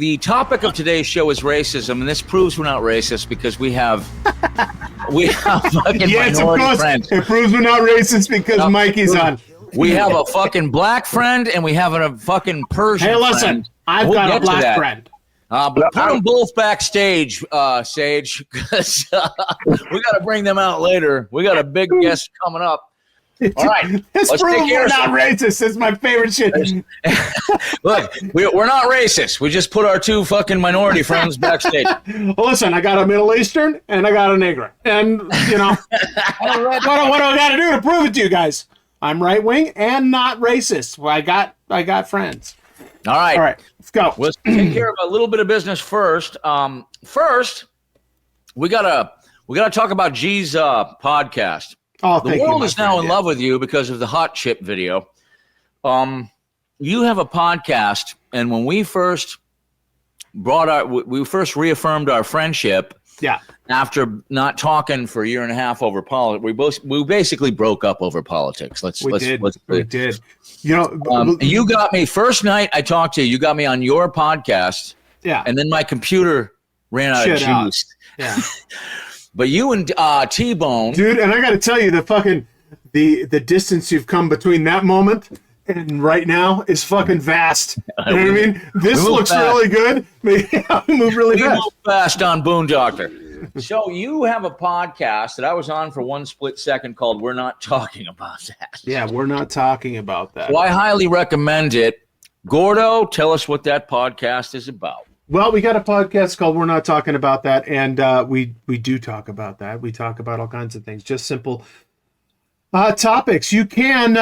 The topic of today's show is racism, and this proves we're not racist because we have fucking minority friends. It proves we're not racist because Mikey's on. We have a fucking black friend, and we have a fucking Persian friend. Hey, listen, I've got a black friend. But put them both backstage, Sage, because we got to bring them out later. We got a big guest coming up. All right, this proves we're not racist. It's my favorite shit. Look, we're not racist. We just put our two fucking minority friends backstage. Well, listen, I got a Middle Eastern and I got a Negro, and you know, what do I got to do to prove it to you guys? I'm right wing and not racist. Well, I got friends. All right, let's go. Let's take care of a little bit of business first. First, we gotta talk about G's podcast. Oh, the world is now in love with you because of the hot chip video. You have a podcast, and when we first reaffirmed our friendship. Yeah. After not talking for a year and a half over politics, we basically broke up over politics. We did. You know, you got me first night I talked to you. You got me on your podcast. Yeah. And then my computer ran out of juice. Yeah. But you and T-Bone, dude, and I got to tell you, the distance you've come between that moment and right now is fucking vast. You know what I mean? This looks really good. We move really fast. Move fast on Boondoctor. So you have a podcast that I was on for one split second called "We're Not Talking About That." Yeah, we're not talking about that. So I highly recommend it. Gordo, tell us what that podcast is about. Well, we got a podcast called "We're Not Talking About That," and we do talk about that. We talk about all kinds of things, just simple topics. You can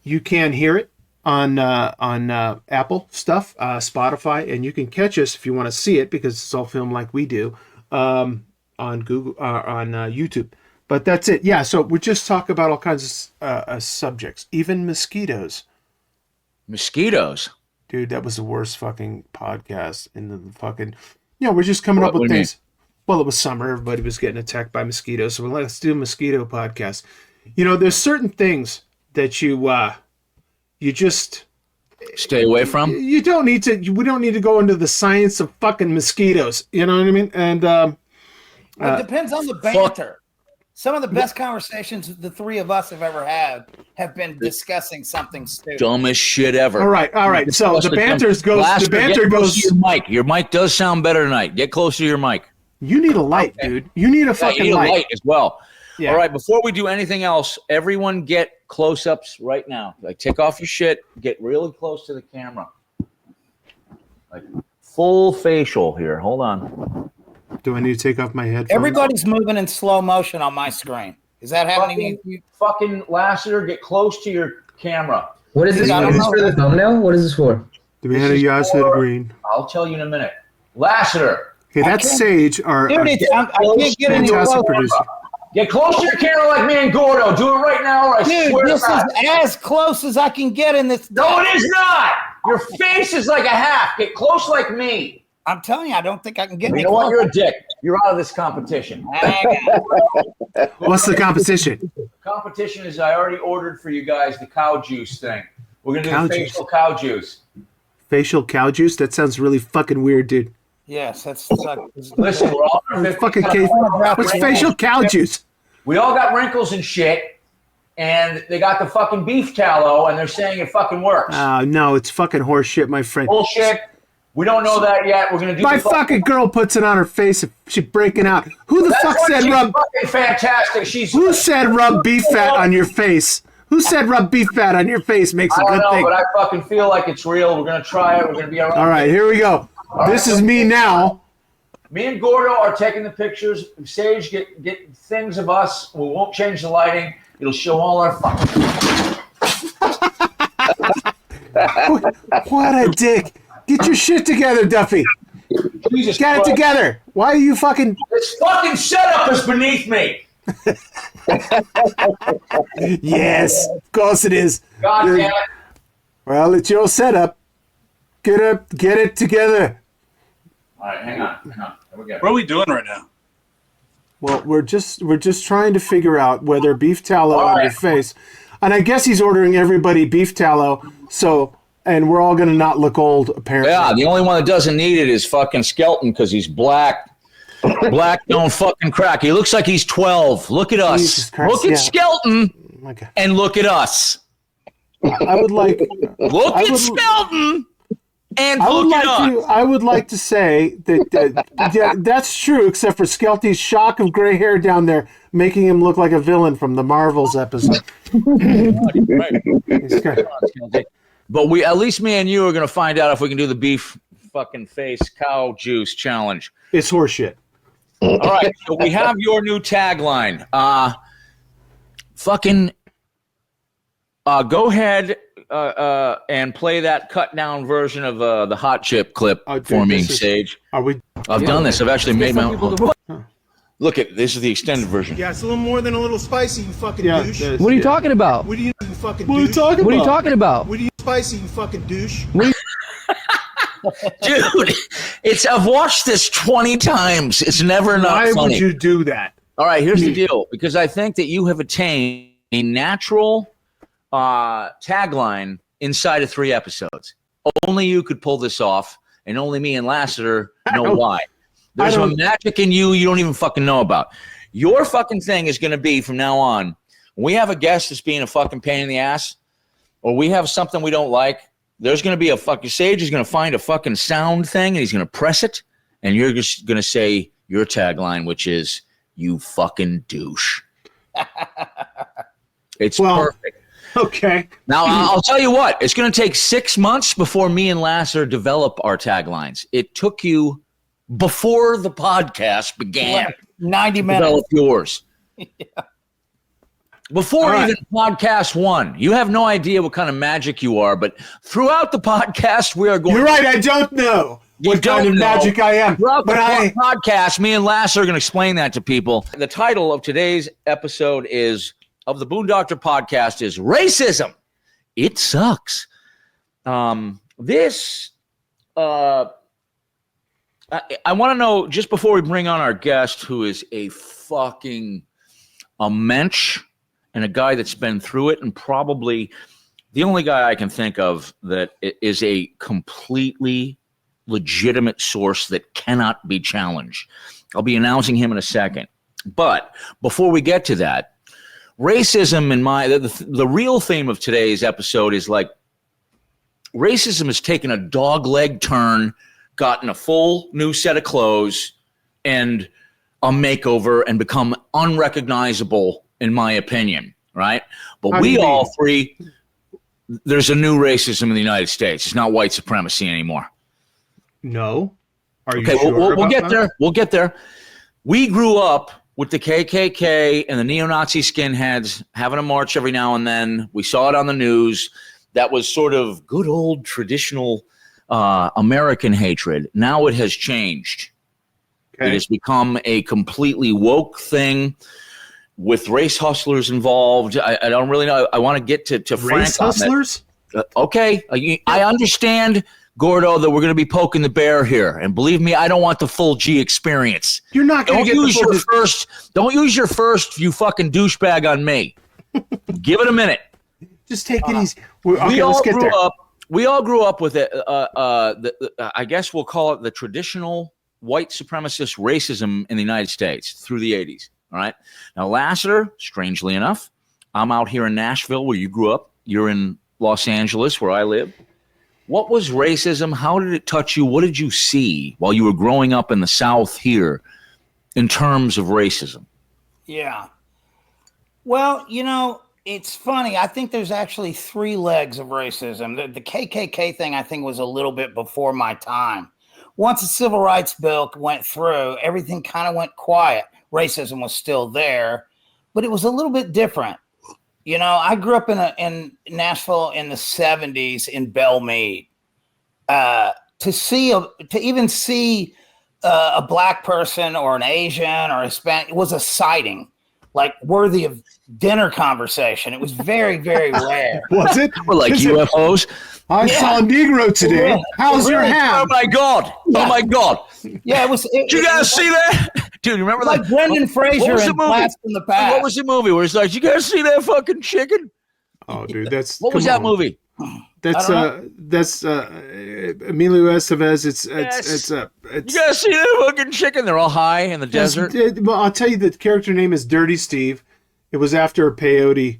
hear it on Apple stuff, Spotify, and you can catch us if you want to see it because it's all filmed like we do on Google on YouTube. But that's it. Yeah. So we just talk about all kinds of subjects, even mosquitoes. Mosquitoes. Dude, that was the worst fucking podcast in the fucking... we're just coming up with things. Well, it was summer. Everybody was getting attacked by mosquitoes. So let's do a mosquito podcast. There's certain things that you just... Stay away from? You don't need to... We don't need to go into the science of fucking mosquitoes. You know what I mean? And... it depends on the banter. Some of the best conversations the three of us have ever had have been discussing something stupid. Dumbest shit ever. All right. So the banter goes. To your mic. Your mic does sound better tonight. Get closer to your mic. You need a light, dude. You need a fucking light as well. Yeah. All right. Before we do anything else, everyone get close-ups right now. Like, take off your shit. Get really close to the camera. Like full facial here. Hold on. Do I need to take off my headphones? Everybody's moving in slow motion on my screen. Is that happening? Fucking Lassiter, get close to your camera. What is this? Is this for the thumbnail? What is this for? Do we have a Yas to the green? I'll tell you in a minute. Lassiter. Okay, that's Sage, our I can't get any closer. Producer. Get close to your camera like me and Gordo. Do it right now, or I swear this is as close as I can get in this. No, it is not. Your face is like a half. Get close like me. I'm telling you, I don't think I can get You know what? You're a dick. You're out of this competition. What's the competition? Competition is I already ordered for you guys the cow juice thing. We're going to do facial cow juice. Facial cow juice? That sounds really fucking weird, dude. Yes, that's... Listen, we're all... What's facial cow juice? We all got wrinkles and shit, and they got the fucking beef tallow, and they're saying it fucking works. No, it's fucking horse shit, my friend. Bullshit. We don't know that yet. We're gonna do. My fucking girl puts it on her face if she's breaking out. Who the fuck said rub? Fucking fantastic. Who said rub beef fat on your face? Who said rub beef fat on your face makes a good thing? But I fucking feel like it's real. We're gonna try it. We're gonna be all right. All right, here we go. This is me now. Me and Gordo are taking the pictures. Sage, get things of us. We won't change the lighting. It'll show all our fucking. What a dick. Get your shit together, Duffy. Jesus Get Christ. it together. Why are you fucking... This fucking setup is beneath me. Yes, of course it is. God damn it. Well, it's your setup. Get it together. All right, hang on. What are we doing right now? Well, we're just trying to figure out whether beef tallow on your face... And I guess he's ordering everybody beef tallow, so... and we're all going to not look old, apparently. Yeah, the only one that doesn't need it is fucking Skelton because he's black. Black don't fucking crack. He looks like he's 12. Look at us. Look at Skelton and look at us. I would like... Look at Skelton and look at us. I would like to say that yeah, that's true, except for Skelty's shock of gray hair down there making him look like a villain from the Marvels episode. But at least me and you are going to find out if we can do the beef fucking face cow juice challenge. It's horseshit. All right, so we have your new tagline. Go ahead and play that cut down version of the hot chip clip for me, Sage. I've done this. I've actually made my own. Look at this is the extended version. Yeah, it's a little more than a little spicy, you fucking douche. What are you talking about? What are you fucking What are you douche? talking What are you about? talking about? What are you spicy, you fucking douche? Dude, I've watched this 20 times. It's never not Why funny. would you do that? All right, here's the deal. Because I think that you have attained a natural tagline inside of 3 episodes. Only you could pull this off, and only me and Lassiter know why. There's a magic in you don't even fucking know about. Your fucking thing is going to be from now on, when we have a guest that's being a fucking pain in the ass, or we have something we don't like, there's going to be a fucking Sage is going to find a fucking sound thing, and he's going to press it, and you're just going to say your tagline, which is, you fucking douche. It's perfect. Okay. Now, I'll tell you what. It's going to take 6 months before me and Lasser develop our taglines. It took you, before the podcast began, 90 to minutes. develop yours. Before even podcast 1. You have no idea what kind of magic you are, but throughout the podcast, we are going... You're right, I don't know what kind of magic I am. Throughout the podcast, me and Lasser are going to explain that to people. The title of today's episode of the Boondoctor Podcast is Racism. It sucks. I want to know, just before we bring on our guest, who is a mensch and a guy that's been through it, and probably the only guy I can think of that is a completely legitimate source that cannot be challenged. I'll be announcing him in a second. But before we get to that, racism the real theme of today's episode is like racism has taken a dog-leg turn, gotten a full new set of clothes and a makeover, and become unrecognizable, in my opinion, right? But all three, there's a new racism in the United States. It's not white supremacy anymore. No. Are you okay, sure we'll get there. We'll get there. We grew up with the KKK and the Neo-Nazi Skinheads having a march every now and then. We saw it on the news. That was sort of good old traditional American hatred. Now it has changed. Okay. It has become a completely woke thing with race hustlers involved. I don't really know. I want to get to Frank. Race hustlers? Okay. I understand, Gordo, that we're going to be poking the bear here. And believe me, I don't want the full G experience. You're not going to get use your first. Don't use your first, you fucking douchebag, on me. Give it a minute. Just take it easy. Okay, let's get there. We all grew up with it. I guess we'll call it the traditional white supremacist racism in the United States through the 80s. All right. Now, Lassiter, strangely enough, I'm out here in Nashville where you grew up. You're in Los Angeles where I live. What was racism? How did it touch you? What did you see while you were growing up in the South here in terms of racism? Yeah. Well, it's funny. I think there's actually 3 legs of racism. The KKK thing, I think, was a little bit before my time. Once the Civil Rights Bill went through, everything kind of went quiet. Racism was still there, but it was a little bit different. I grew up in Nashville in the 70s in Belle Meade. To even see a black person or an Asian or a Hispanic was a sighting, like worthy of dinner conversation. It was very, very rare. Was it? We're like UFOs. I saw a Negro today. Yeah. How's your ham? Oh my God. Yeah. Oh my God. Yeah, it was. Did you guys see that? Dude, you remember like that? Brendan Fraser in Blast from the Past. What was the movie where it's like, you guys see that fucking chicken? Oh, dude, that's. What was that movie? That's Emilio Estevez. It's you gotta see that fucking chicken. They're all high in the desert. Well, I'll tell you, the character name is Dirty Steve. It was after a peyote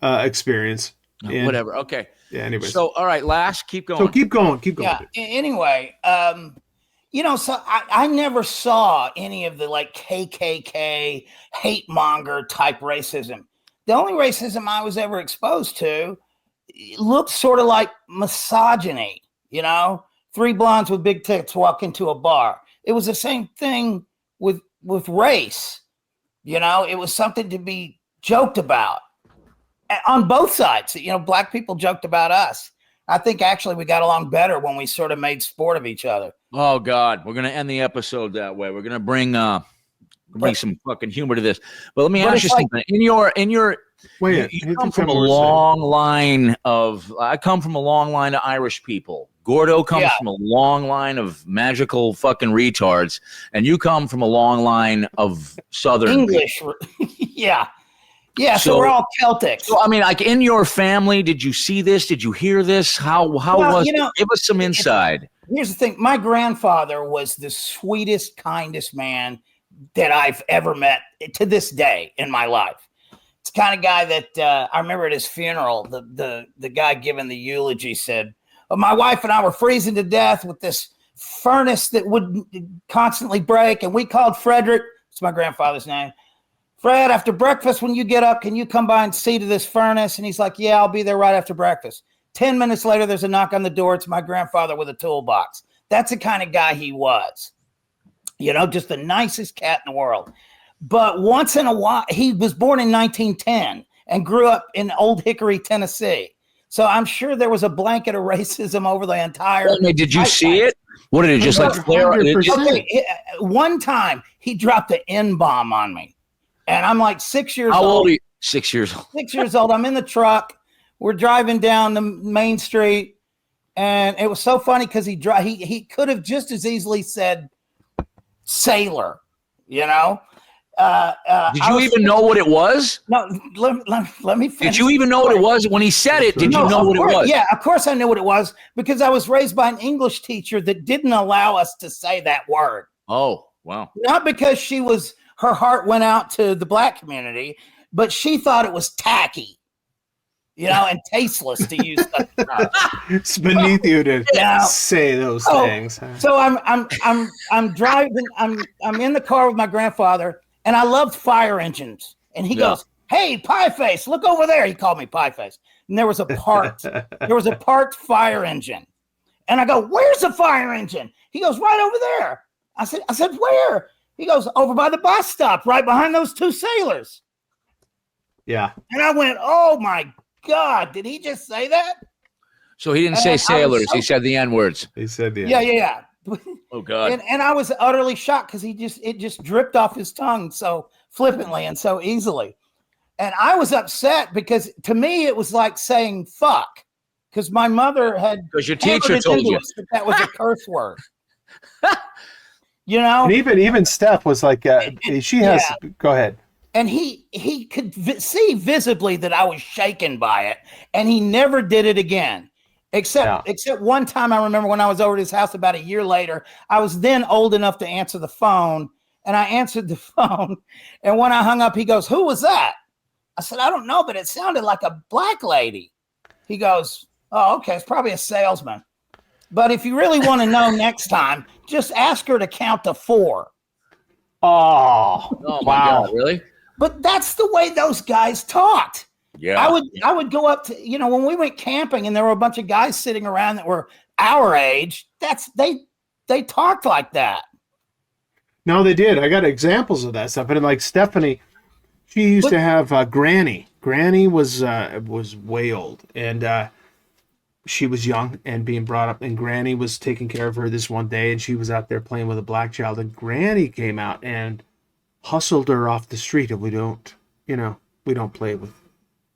experience. And, whatever. Okay. Yeah. Anyway. So all right, last keep going. So keep going. Yeah. Anyway, so I never saw any of the like KKK hate monger type racism. The only racism I was ever exposed to looked sort of like misogyny. Three blondes with big tits walk into a bar. It was the same thing with race. It was something to be joked about on both sides. Black people joked about us. I think actually we got along better when we sort of made sport of each other. Oh God, we're gonna end the episode that way. We're gonna bring some fucking humor to this. But let me ask you something. In your you come from a long line of Irish people. Gordo comes from a long line of magical fucking retards, and you come from a long line of Southern English. Yeah, so we're all Celtic. So I mean, like in your family, did you see this? Did you hear this? How was it? Give us some insight. Here's the thing. My grandfather was the sweetest, kindest man that I've ever met to this day in my life. It's the kind of guy that I remember at his funeral, the guy giving the eulogy said, my wife and I were freezing to death with this furnace that would constantly break, and we called Frederick. It's my grandfather's name. Fred, after breakfast, when you get up, can you come by and see to this furnace? And he's like, yeah, I'll be there right after breakfast. 10 minutes later, there's a knock on the door. It's my grandfather with a toolbox. That's the kind of guy he was. Just the nicest cat in the world. But once in a while, he was born in 1910 and grew up in Old Hickory, Tennessee. So I'm sure there was a blanket of racism over the entire. Did you see it? What did it just like flare? Okay, one time he dropped an N-bomb on me. And I'm like 6 years old. How old are you? 6 years old. 6 years old. I'm in the truck. We're driving down the main street. And it was so funny because he could have just as easily said sailor, Did you even know what it was? No, let me finish. Did you even know what it was? When he said it, did you know what it was? Yeah, of course I knew what it was because I was raised by an English teacher that didn't allow us to say that word. Oh, wow. Not because her heart went out to the black community, but she thought it was tacky, and tasteless to use such stuff. It's beneath you to say those things. So I'm driving. I'm in the car with my grandfather, and I loved fire engines. And he goes, "Hey, Pie Face, look over there." He called me Pie Face, and there was a parked fire engine. And I go, "Where's the fire engine?" He goes, "Right over there." I said, "Where?" He goes, "Over by the bus stop, right behind those two sailors." Yeah. And I went, "Oh my God, did he just say that?" So he didn't say sailors. He said the N-words. He said the Yeah. Oh God. And I was utterly shocked because it just dripped off his tongue so flippantly and so easily. And I was upset because to me it was like saying fuck. Because my mother had because your teacher told you that was a curse word. And even Steph was like, she has. Go ahead. And he could see visibly that I was shaken by it, and he never did it again. Except one time, I remember when I was over at his house about a year later. I was then old enough to answer the phone, and I answered the phone. And when I hung up, he goes, "Who was that?" I said, "I don't know, but it sounded like a black lady." He goes, "Oh, okay, it's probably a salesman." But if you really want to know next time, just ask her to count to 4. Oh my God, really? But that's the way those guys talked. Yeah. I would go up to, when we went camping and there were a bunch of guys sitting around that were our age, they talked like that. No, they did. I got examples of that stuff. And like Stephanie, she used to have Granny. Granny was way old, and she was young and being brought up, and Granny was taking care of her this one day, and she was out there playing with a black child, and Granny came out and hustled her off the street, and we don't play with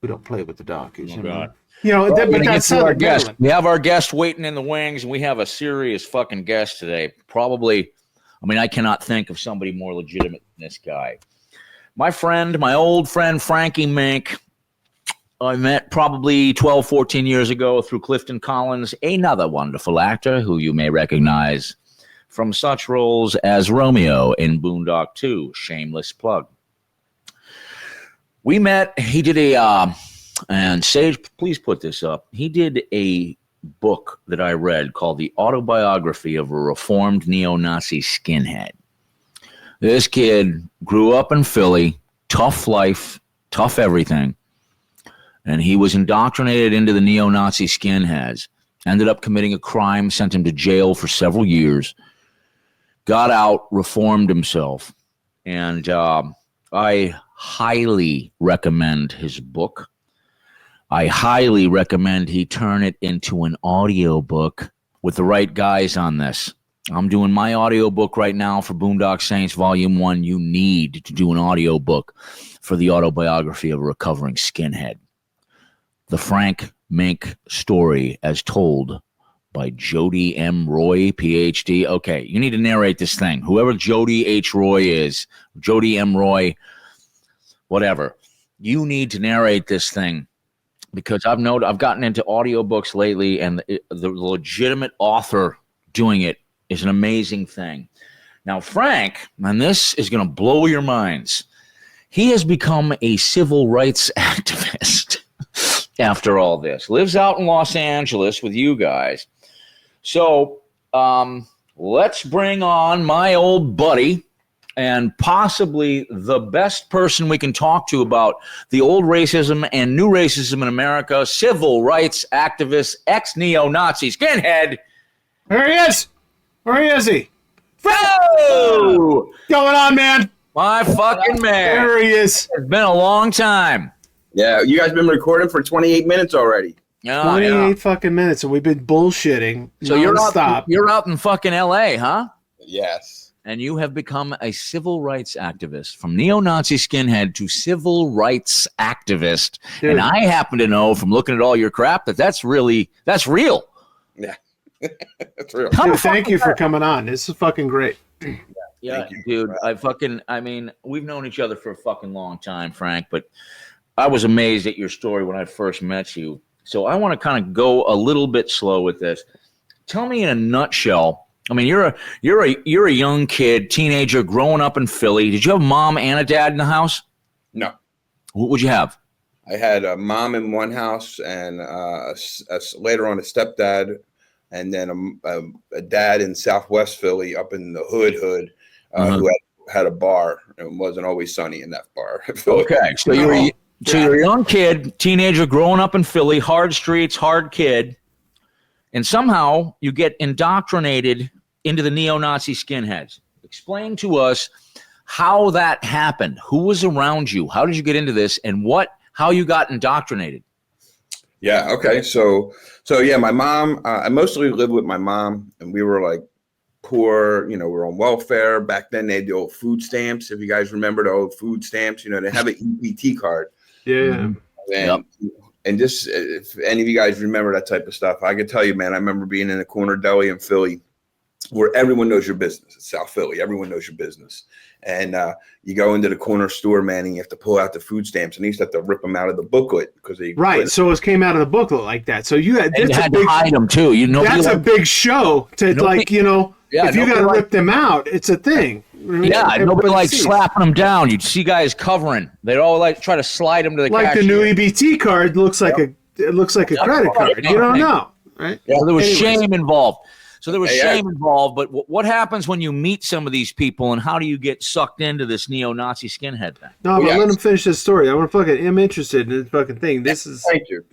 the donkeys. Oh, God. But that's our guest. We have our guest waiting in the wings, and we have a serious fucking guest today. Probably, I cannot think of somebody more legitimate than this guy. My old friend, Frank Meeink. I met probably 12, 14 years ago through Clifton Collins, another wonderful actor who you may recognize from such roles as Romeo in Boondock 2, shameless plug. We met, he did and Sage, please put this up. He did a book that I read called The Autobiography of a Reformed Neo-Nazi Skinhead. This kid grew up in Philly, tough life, tough everything. And he was indoctrinated into the neo-Nazi skinheads, ended up committing a crime, sent him to jail for several years, got out, reformed himself. And I highly recommend his book. I highly recommend he turn it into an audiobook with the right guys on this. I'm doing my audiobook right now for Boondock Saints Volume 1. You need to do an audiobook for the autobiography of a recovering skinhead. The Frank Meeink story as told by Jody M. Roy, Ph.D. Okay, you need to narrate this thing. Whoever Jody H. Roy is, Jody M. Roy, whatever. You need to narrate this thing because I've gotten into audiobooks lately, and the legitimate author doing it is an amazing thing. Now, Frank, and this is going to blow your minds, he has become a civil rights activist. After all this, lives out in Los Angeles with you guys. So let's bring on my old buddy and possibly the best person we can talk to about the old racism and new racism in America, civil rights activist, ex-neo-Nazi skinhead. There he is. Where is he? Whoa! Going on, man? My fucking man. There he is. It's been a long time. Yeah, you guys been recording for 28 minutes already. 28 fucking minutes, and we've been bullshitting. So you're out in fucking LA, huh? Yes. And you have become a civil rights activist, from neo-Nazi skinhead to civil rights activist. Dude. And I happen to know from looking at all your crap that's real. Yeah, that's real. Dude, thank you for coming on. This is fucking great. Yeah, dude. We've known each other for a fucking long time, Frank, but I was amazed at your story when I first met you. So I want to kind of go a little bit slow with this. Tell me in a nutshell. I mean, you're a young kid, teenager, growing up in Philly. Did you have a mom and a dad in the house? No. What would you have? I had a mom in one house and later on a stepdad, and then a dad in Southwest Philly, up in the hood, who had a bar, and it wasn't always sunny in that bar. Okay, so you're a young kid, teenager, growing up in Philly, hard streets, hard kid, and somehow you get indoctrinated into the neo-Nazi skinheads. Explain to us how that happened. Who was around you? How did you get into this, and how you got indoctrinated? Yeah. Okay. So yeah, my mom. I mostly lived with my mom, and we were like poor. We were on welfare back then. They had the old food stamps. If you guys remember the old food stamps, they have an EBT card. Yeah. And just if any of you guys remember that type of stuff, I could tell you, man, I remember being in the corner deli in Philly where everyone knows your business. It's South Philly. Everyone knows your business. And you go into the corner store, man, and you have to pull out the food stamps, and you used to have to rip them out of the booklet because they So it came out of the booklet like that. So you had to hide them too. That's a big show to if you got to rip them out, it's a thing. Yeah, nobody slapping them down. You'd see guys covering. They'd all try to slide them to the cashier. The new EBT card looks like a credit card. You don't know, right? Yeah, there was shame involved. But what happens when you meet some of these people, and how do you get sucked into this neo-Nazi skinhead thing? No, but let him finish this story. I'm interested in this fucking thing. This is Thank you.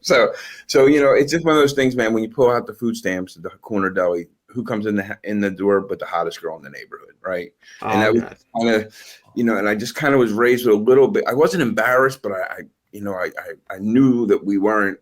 So it's just one of those things, man. When you pull out the food stamps at the corner deli, who comes in the door but the hottest girl in the neighborhood, right? And I was kind of, and I just kind of was raised with a little bit. I wasn't embarrassed, but I knew that we weren't,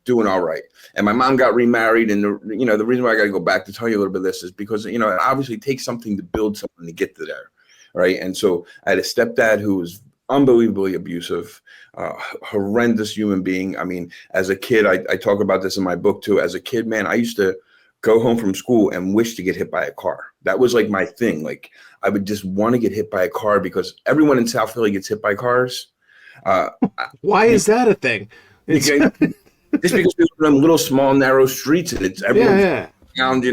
doing all right. And my mom got remarried, and the reason why I got to go back to tell you a little bit of this is because it obviously takes something to build something to get to there, right? And so I had a stepdad who was unbelievably abusive, horrendous human being. I mean, as a kid, I talk about this in my book too. As a kid, man, I used to go home from school and wish to get hit by a car. That was like my thing. Like I would just want to get hit by a car because everyone in South Philly gets hit by cars. Why is that a thing? Just because we live in little, small, narrow streets, and it's everyone's around,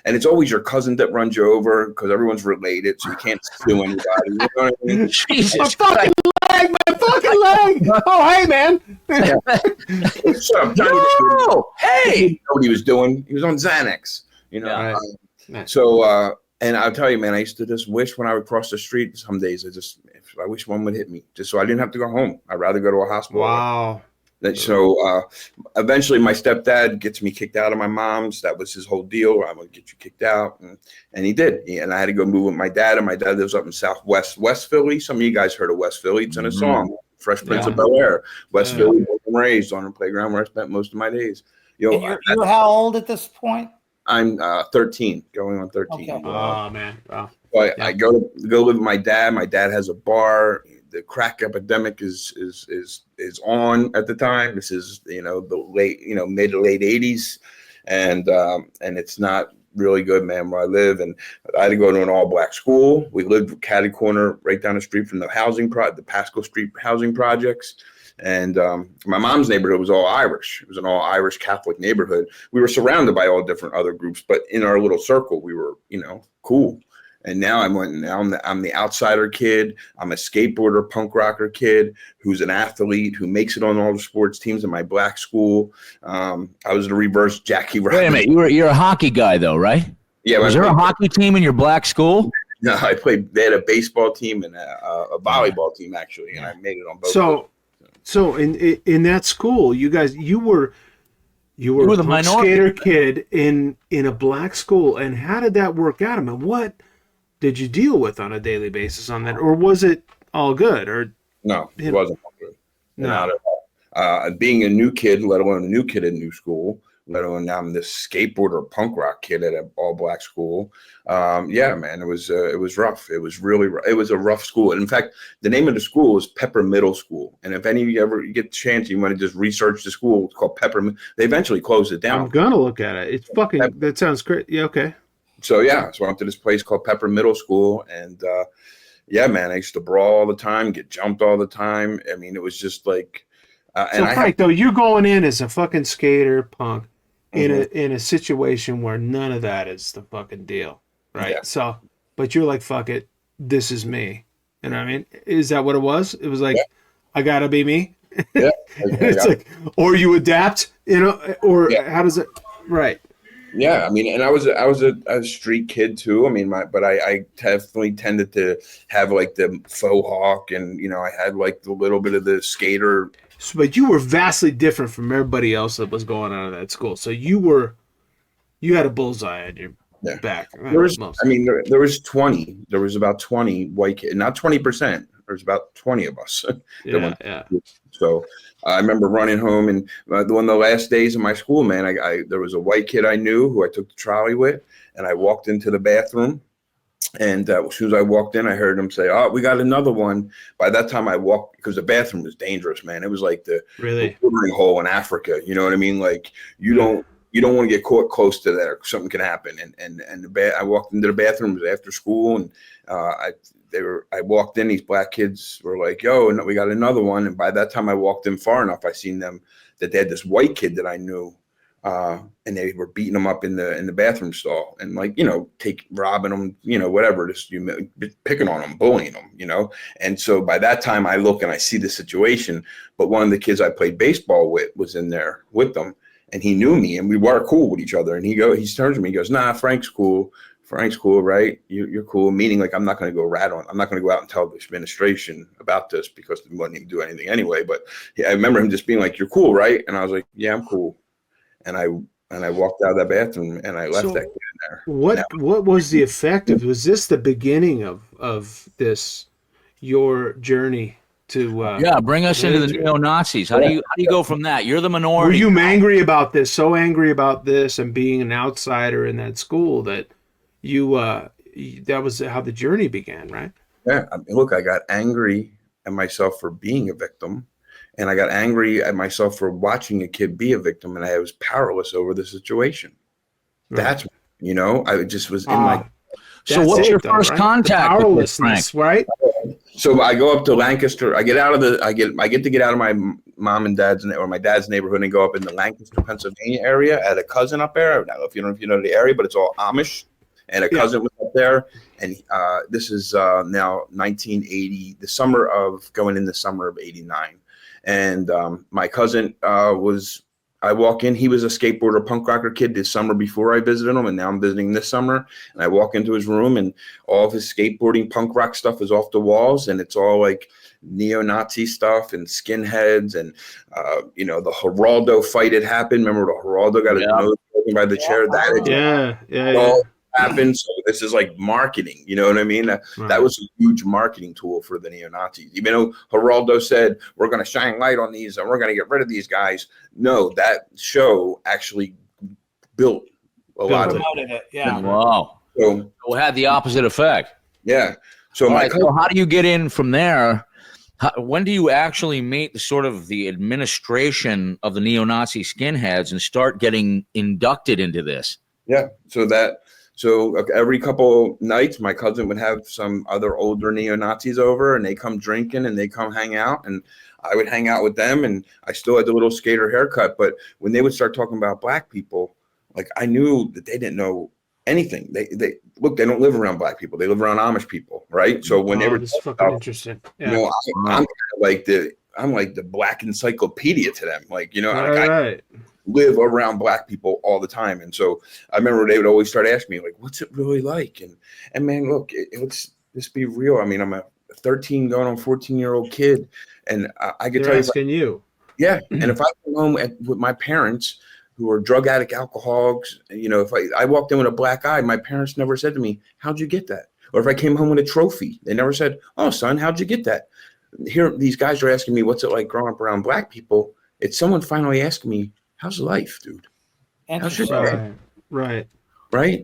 and it's always your cousin that runs you over because everyone's related, so you can't sue anybody. You know what I mean? Jesus, my fucking leg, my fucking leg. Oh, hey, man. Shut up, Johnny. No! Hey! He didn't know what he was doing. He was on Xanax, So, and I'll tell you, man, I used to just wish when I would cross the street, some days I wish one would hit me just so I didn't have to go home. I'd rather go to a hospital. Wow. So eventually my stepdad gets me kicked out of my mom's. That was his whole deal. I'm going to get you kicked out. And he did. And I had to go move with my dad. And my dad lives up in West Philly. Some of you guys heard of West Philly. It's in a song, Fresh Prince of Bel-Air. West Philly, born and raised on a playground where I spent most of my days. You're how old at this point? I'm 13, going on 13. Okay. Oh, man. Wow. So I go live with my dad. My dad has a bar. The crack epidemic is on at the time. This is the late mid to late 80s, and it's not really good, man, where I live. And I had to go to an all black school. We lived catty corner right down the street from the Pasco Street housing projects. And my mom's neighborhood was all Irish. It was an all Irish Catholic neighborhood. We were surrounded by all different other groups, but in our little circle, we were cool. And now I'm the outsider kid. I'm a skateboarder, punk rocker kid who's an athlete who makes it on all the sports teams in my black school. I was the reverse Jackie Robinson. Wait a minute, you're a hockey guy though, right? Yeah. Was there a hockey team in your black school? No, I played. They had a baseball team and a volleyball team actually, and I made it on both. So in that school, you were the a minority skater kid in a black school, and how did that work out? I mean, what did you deal with on a daily basis on that, or was it all good? Or no, it wasn't all good. No. Not at all. Being a new kid, let alone a new kid in new school, let alone now I'm this skateboarder punk rock kid at an all black school. Yeah, man, it was rough. It was really rough. It was a rough school. And in fact, the name of the school is Pepper Middle School. And if any of you ever get the chance, you want to just research the school. It's called Pepper. They eventually closed it down. I'm gonna look at it. It's fucking. That sounds great. Yeah. Okay. So I went to this place called Pepper Middle School, and yeah, man, I used to brawl all the time, get jumped all the time. I mean, it was just like. Frank, though, you're going in as a fucking skater punk in a situation where none of that is the fucking deal, right? Yeah. So, but you're like, fuck it, this is me. You know what I mean? Is that what it was? It was like, I gotta be me. Yeah. It's like, or you adapt, or how does it? Right. Yeah, I mean, and I was a street kid too. I mean, but I definitely tended to have like the faux hawk, and I had like a little bit of the skater. But you were vastly different from everybody else that was going on in that school. So you had a bullseye on your back. There was about 20 white kids, not 20%. There was about 20 of us. Yeah. So I remember running home, and one of the last days of my school, man, there was a white kid I knew who I took the trolley with, and I walked into the bathroom, and as soon as I walked in, I heard him say, "Oh, we got another one." By that time, I walked because the bathroom was dangerous, man. It was like the watering hole in Africa. You know what I mean? Like you don't want to get caught close to that, or something can happen. And I walked into the bathroom. It was after school, and I walked in, these black kids were like, "Yo, and we got another one." And by that time I walked in far enough, I seen them that they had this white kid that I knew, and they were beating him up in the bathroom stall, and like, robbing them, whatever, just picking on them, bullying them, And so by that time I look and I see the situation, but one of the kids I played baseball with was in there with them, and he knew me, and we were cool with each other. And he turns to me, he goes, "Nah, Frank's cool, right? You're cool." Meaning like, I'm not going to go I'm not going to go out and tell the administration about this because they wouldn't even do anything anyway. But I remember him just being like, "You're cool, right?" And I was like, "Yeah, I'm cool." And I walked out of that bathroom and I left that kid in there. What was the effect of? Was this the beginning of this, your journey to? Bring us into the neo-Nazis. How do you go from that? You're the minority. Were you angry about this? So angry about this and being an outsider in that school that you that was how the journey began, right? Yeah. I mean, look, I got angry at myself for being a victim, and I got angry at myself for watching a kid be a victim, and I was powerless over the situation. Right. That's I just was in my. So what's your first contact with this, Frank? Right? So I go up to Lancaster. I get to get out of my mom and dad's or my dad's neighborhood and go up in the Lancaster, Pennsylvania area. I had a cousin up there. I don't know if you know the area, but it's all Amish. And a cousin was up there, and this is now 1980, the summer of '89. And my cousin I walk in, he was a skateboarder, punk rocker kid this summer before I visited him, and now I'm visiting this summer. And I walk into his room, and all of his skateboarding punk rock stuff is off the walls, and it's all like neo-Nazi stuff and skinheads, and the Geraldo fight had happened. Remember, the Geraldo got his nose broken by the chair. That happened. So this is like marketing, you know what I mean? That was a huge marketing tool for the neo-Nazis. Even though Geraldo said, we're going to shine light on these and we're going to get rid of these guys. No, that show actually built a lot of it. Yeah. Wow. So it had the opposite effect. Yeah. So so how do you get in from there? When do you actually meet the administration of the neo-Nazi skinheads and start getting inducted into this? Yeah. So every couple nights, my cousin would have some other older neo-Nazis over, and they come drinking and they come hang out, and I would hang out with them, and I still had the little skater haircut. But when they would start talking about black people, like I knew that they didn't know anything. They don't live around black people. They live around Amish people, right? So when they were this is fucking interesting. Yeah. I'm like the black encyclopedia to them. Like, Right. I live around black people all the time. And so I remember they would always start asking me, like, what's it really like? And man, look, let's just be real. I mean, I'm a 13 going on 14-year-old kid, and I can tell you. Asking you. Yeah. And if I came home with my parents who are drug addict alcoholics, if I walked in with a black eye, my parents never said to me, how'd you get that? Or if I came home with a trophy, they never said, oh, son, how'd you get that? Here, these guys are asking me, what's it like growing up around black people? It's someone finally asking me, how's life, dude? How's your day? Right.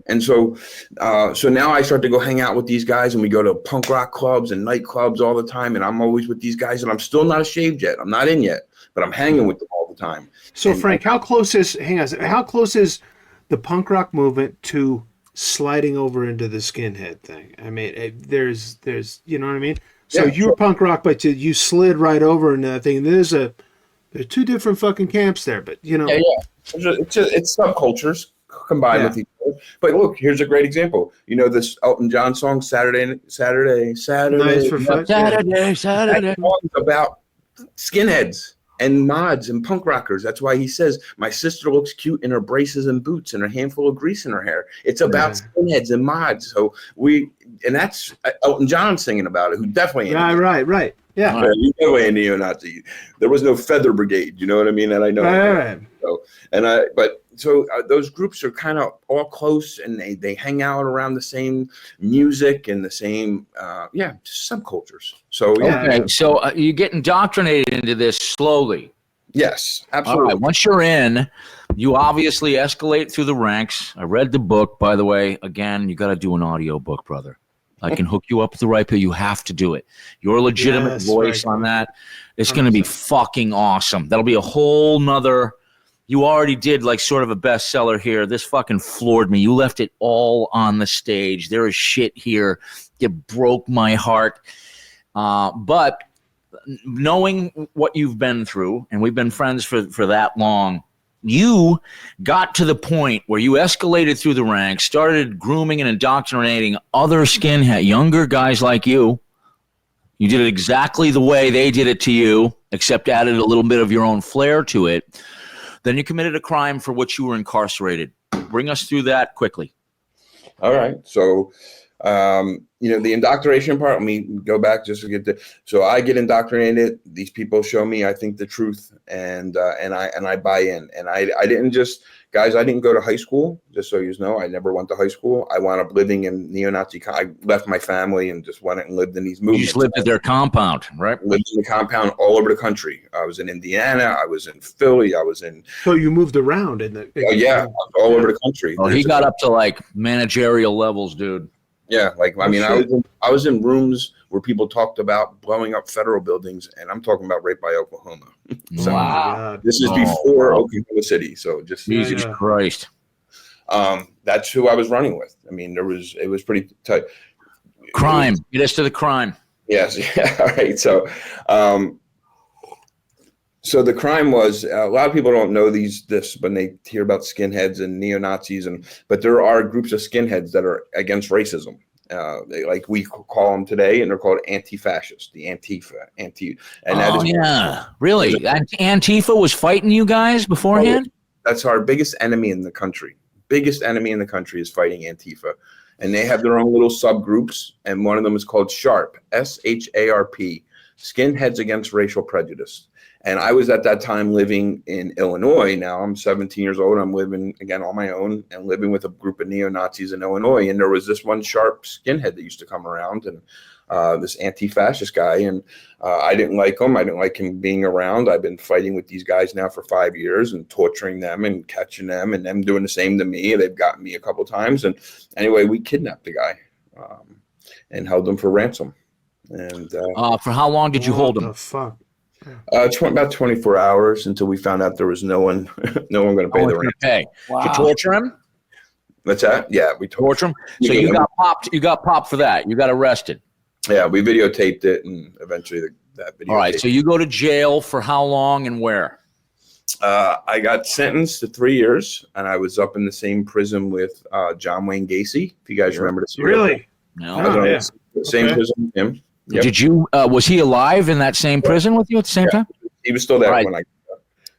And so now I start to go hang out with these guys, and we go to punk rock clubs and nightclubs all the time. And I'm always with these guys, and I'm still not shaved yet. I'm not in yet, but I'm hanging with them all the time. So Frank, how close is the punk rock movement to sliding over into the skinhead thing? I mean, there's, you know what I mean? So you were punk rock, but you slid right over into that thing. There's two different fucking camps there, but it's subcultures combined with each other. But look, here's a great example. This Elton John song, Saturday. Nice for fun. Saturday. That song's about skinheads and mods and punk rockers. That's why he says, my sister looks cute in her braces and boots and a handful of grease in her hair. It's about skinheads and mods. So and that's Elton John singing about it, who definitely right. Yeah. He's definitely a neo-Nazi. There was no Feather Brigade, you know what I mean? And I know. Right. So those groups are kind of all close, and they hang out around the same music and the same subcultures. So okay, so you get indoctrinated into this slowly. Yes, absolutely. All right, once you're in, you obviously escalate through the ranks. I read the book, by the way. Again, you got to do an audio book, brother. I can hook you up with the right people. You have to do it. Your legitimate voice on that. It's going to be fucking awesome. That'll be a whole nother. You already did like sort of a bestseller here. This fucking floored me. You left it all on the stage. There is shit here. It broke my heart. But knowing what you've been through, and we've been friends for that long, you got to the point where you escalated through the ranks, started grooming and indoctrinating other skinhead, younger guys like you. You did it exactly the way they did it to you, except added a little bit of your own flair to it. Then you committed a crime for which you were incarcerated. Bring us through that quickly. All right. So, the indoctrination part, let me go back just to get to, so I get indoctrinated. These people show me, I think, the truth, and I buy in. And I didn't just, guys, I didn't go to high school, just so you know. I never went to high school. I wound up living in neo-Nazi. I left my family and just went and lived in these movements. You just lived at their compound, right? Lived in the compound all over the country. I was in Indiana. I was in Philly. I was in. So you moved around in the. All over the country. Oh, he got up to like managerial levels, dude. Yeah, I was in rooms where people talked about blowing up federal buildings, and I'm talking about right by Oklahoma. So wow. This is before Oklahoma City, so just Jesus Christ. that's who I was running with. I mean, it was pretty tight. Crime. Get us to the crime. Yes. Yeah. All right. So, so the crime was, a lot of people don't know this when they hear about skinheads and neo-Nazis, but there are groups of skinheads that are against racism. Like we call them today, and they're called anti-fascist, the Antifa, and that is really? Antifa was fighting you guys beforehand? That's our biggest enemy in the country. Biggest enemy in the country is fighting Antifa, and they have their own little subgroups, and one of them is called SHARP, SHARP, Skinheads Against Racial Prejudice. And I was at that time living in Illinois. Now I'm 17 years old. I'm living again on my own and living with a group of neo-Nazis in Illinois. And there was this one sharp skinhead that used to come around, and this anti-fascist guy. And I didn't like him. I didn't like him being around. I've been fighting with these guys now for 5 years and torturing them and catching them and them doing the same to me. They've gotten me a couple of times. And anyway, we kidnapped the guy and held him for ransom. And for how long did you hold him? What the fuck? About 24 hours until we found out there was no one going to pay the rent. Wow. You torture him? What's that? Yeah, we torture him. So you got popped. You got popped for that. You got arrested. Yeah, we videotaped it, and eventually that video. All right. So you go to jail for how long and where? I got sentenced to 3 years, and I was up in the same prison with John Wayne Gacy. If you guys remember this. Really? No. I was on the same prison with him. Yep. Did you? Was he alive in that same prison with you at the same time? He was still there when I.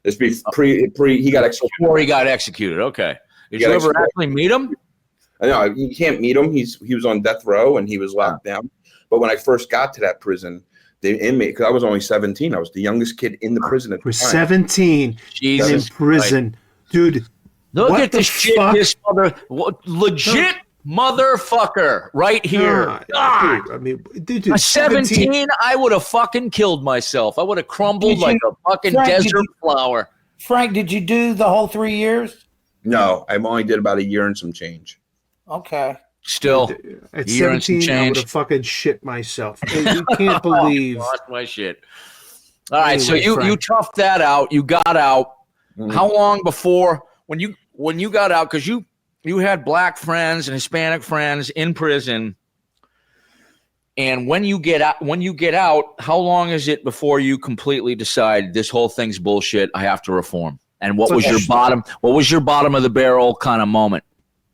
This be he got executed. Before he got executed. Okay. Did you ever actually meet him? No, you can't meet him. He was on death row and he was locked down. But when I first got to that prison, the inmate, because I was only 17, I was the youngest kid in the prison at the time. 17 in prison, dude. Look at this shit. This legit. Motherfucker, right here. God. Dude, I mean, dude, at 17, I would have fucking killed myself. I would have crumbled like a fucking desert flower. Frank, did you do the whole 3 years? No, I only did about a year and some change. Okay. Still, at 17, I would have fucking shit myself. You can't believe. Lost my shit. All right, so you toughed that out. You got out. Mm-hmm. How long before when you got out? Because you had black friends and Hispanic friends in prison. And when you get out, how long is it before you completely decide this whole thing's bullshit? I have to reform. And what was your bottom of the barrel kind of moment?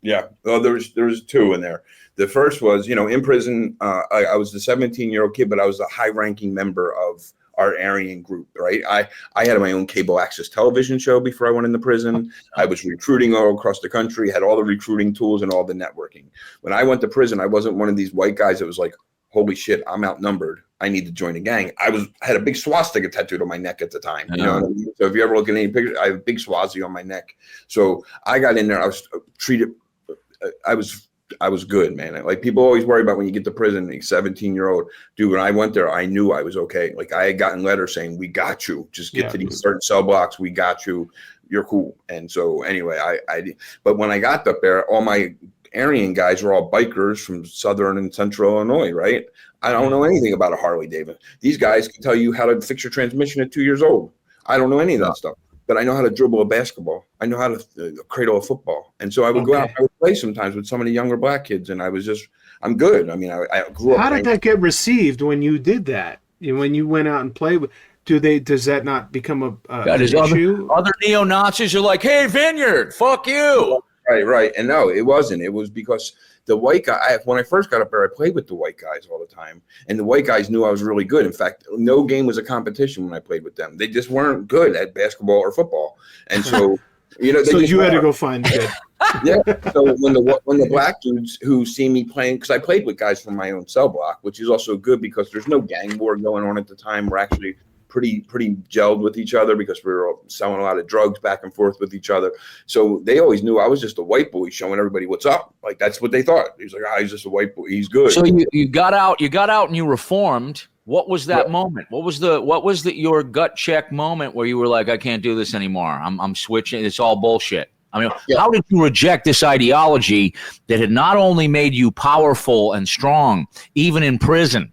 Yeah. Well, there was two in there. The first was, in prison, I was the 17-year-old kid, but I was a high-ranking member of our Aryan group, right? I had my own cable access television show before I went into prison. I was recruiting all across the country, had all the recruiting tools and all the networking. When I went to prison, I wasn't one of these white guys that was like, holy shit, I'm outnumbered. I need to join a gang. I had a big swastika tattooed on my neck at the time. You know what I mean? So if you ever look at any pictures, I have a big swastika on my neck. So I got in there. I was treated. I was good, man. Like people always worry about when you get to prison, like 17-year-old dude. When I went there, I knew I was okay. Like I had gotten letters saying, "We got you. Just get to these certain cell blocks. We got you. You're cool." And so anyway, but when I got up there, all my Aryan guys were all bikers from Southern and Central Illinois, right? I don't know anything about a Harley Davidson. These guys can tell you how to fix your transmission at 2 years old. I don't know any of that stuff. But I know how to dribble a basketball. I know how to cradle a football. And so I would go out and I would play sometimes with some of the younger black kids. And I'm good. I mean, I grew up. How did that get received when you did that? When you went out and played with, does that not become an issue? Other neo-Nazis are like, hey, Vineyard, fuck you. Right. And no, it wasn't. It was because the white guy, when I first got up there, I played with the white guys all the time. And the white guys knew I was really good. In fact, no game was a competition when I played with them. They just weren't good at basketball or football. And so, so you had to go find it. Yeah. So when the black dudes who see me playing, because I played with guys from my own cell block, which is also good because there's no gang war going on at the time. We're actually pretty gelled with each other because we were selling a lot of drugs back and forth with each other. So they always knew I was just a white boy showing everybody what's up. Like that's what they thought. He's like, he's just a white boy. He's good. So you got out and you reformed. What was that moment? What was your gut check moment where you were like, I can't do this anymore. I'm switching. It's all bullshit. I mean, how did you reject this ideology that had not only made you powerful and strong, even in prison,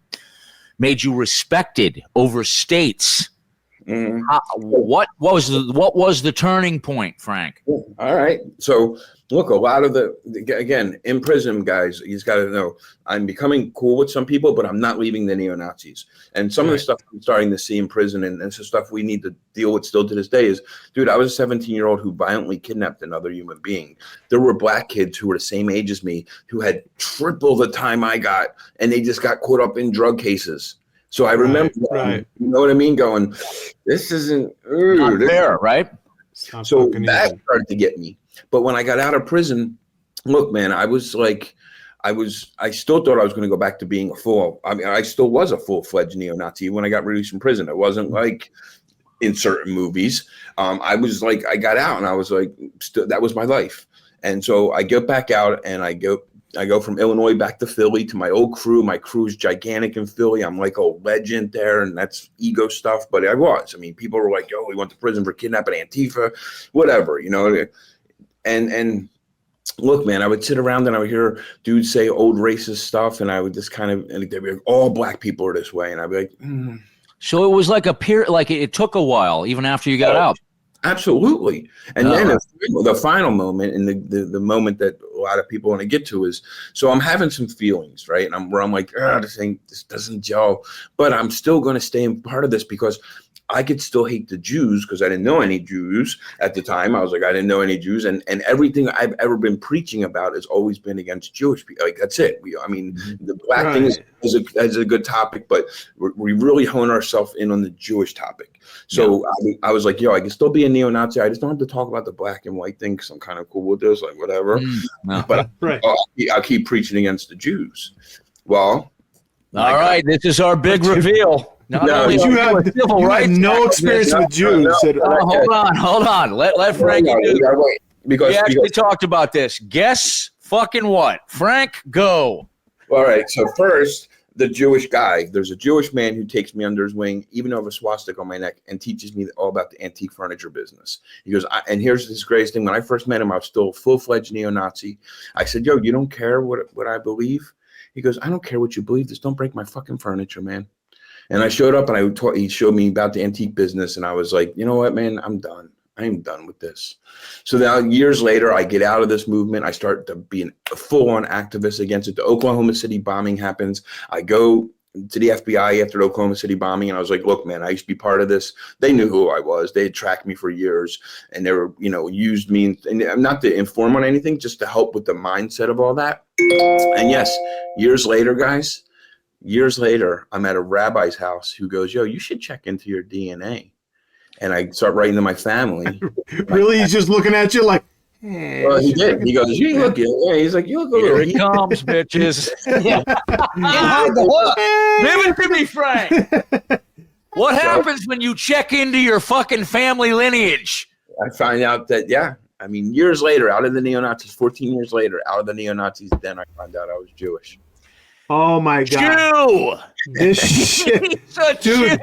made you respected over states, What was the turning point, Frank? All right. So look, a lot of again, in prison, guys, he's got to know I'm becoming cool with some people, but I'm not leaving the neo-Nazis. And some of the stuff I'm starting to see in prison, and this is stuff we need to deal with still to this day, is, dude, I was a 17-year-old who violently kidnapped another human being. There were black kids who were the same age as me who had triple the time I got, and they just got caught up in drug cases. So I remember, you know what I mean, going, this isn't not fair, right? So that started to get me. But when I got out of prison, look, man, I still thought I was going to go back to being a fool. I mean, I still was a full-fledged neo-Nazi when I got released from prison. It wasn't like in certain movies. I was like, I got out and I was like, that was my life. And so I get back out and I go from Illinois back to Philly to my old crew. My crew's gigantic in Philly. I'm like a legend there, and that's ego stuff. But I was. I mean, people were like, "Yo, he went to prison for kidnapping Antifa," whatever, you know. And look, man, I would sit around and I would hear dudes say old racist stuff, and I would just kind of, and they'd be like, "All black people are this way," and I'd be like, So it was like it took a while, even after you got out. Absolutely. And then the final moment, and the moment that a lot of people want to get to is, so I'm having some feelings, right? And I'm like, this doesn't gel, but I'm still going to stay in part of this because I could still hate the Jews because I didn't know any Jews at the time. I was like, I didn't know any Jews. And everything I've ever been preaching about has always been against Jewish people. Like, that's it. The black thing is a good topic, but we really hone ourselves in on the Jewish topic. So I was like, I can still be a neo-Nazi. I just don't have to talk about the black and white thing because I'm kind of cool with this, like whatever. But I'll keep preaching against the Jews. Well. All right. This is our big reveal. You have no experience with Jews. Hold on. Let Frank do. Because we talked about this. Guess fucking what? Frank, go. All right. So first, the Jewish guy. There's a Jewish man who takes me under his wing, even though I have a swastika on my neck, and teaches me all about the antique furniture business. He goes, and here's this greatest thing. When I first met him, I was still a full-fledged neo-Nazi. I said, you don't care what I believe? He goes, I don't care what you believe. Just don't break my fucking furniture, man. And I showed up and he showed me about the antique business. And I was like, you know what, man, I'm done. I am done with this. So now years later, I get out of this movement. I start to be a full-on activist against it. The Oklahoma City bombing happens. I go to the FBI after the Oklahoma City bombing. And I was like, look, man, I used to be part of this. They knew who I was. They had tracked me for years. And they were, used me. And not to inform on anything, just to help with the mindset of all that. And yes, years later, guys. Years later, I'm at a rabbi's house who goes, you should check into your DNA. And I start writing to my family. Really? He's just looking at you like, hey. Well, he did. He goes, you look, he's like, you look a little. Here it comes, bitches. Give it to me, Frank. What happens when you check into your fucking family lineage? I find out that, years later, out of the neo-Nazis, 14 years later, out of the neo-Nazis, then I found out I was Jewish. Oh my God! Jew. This shit, dude.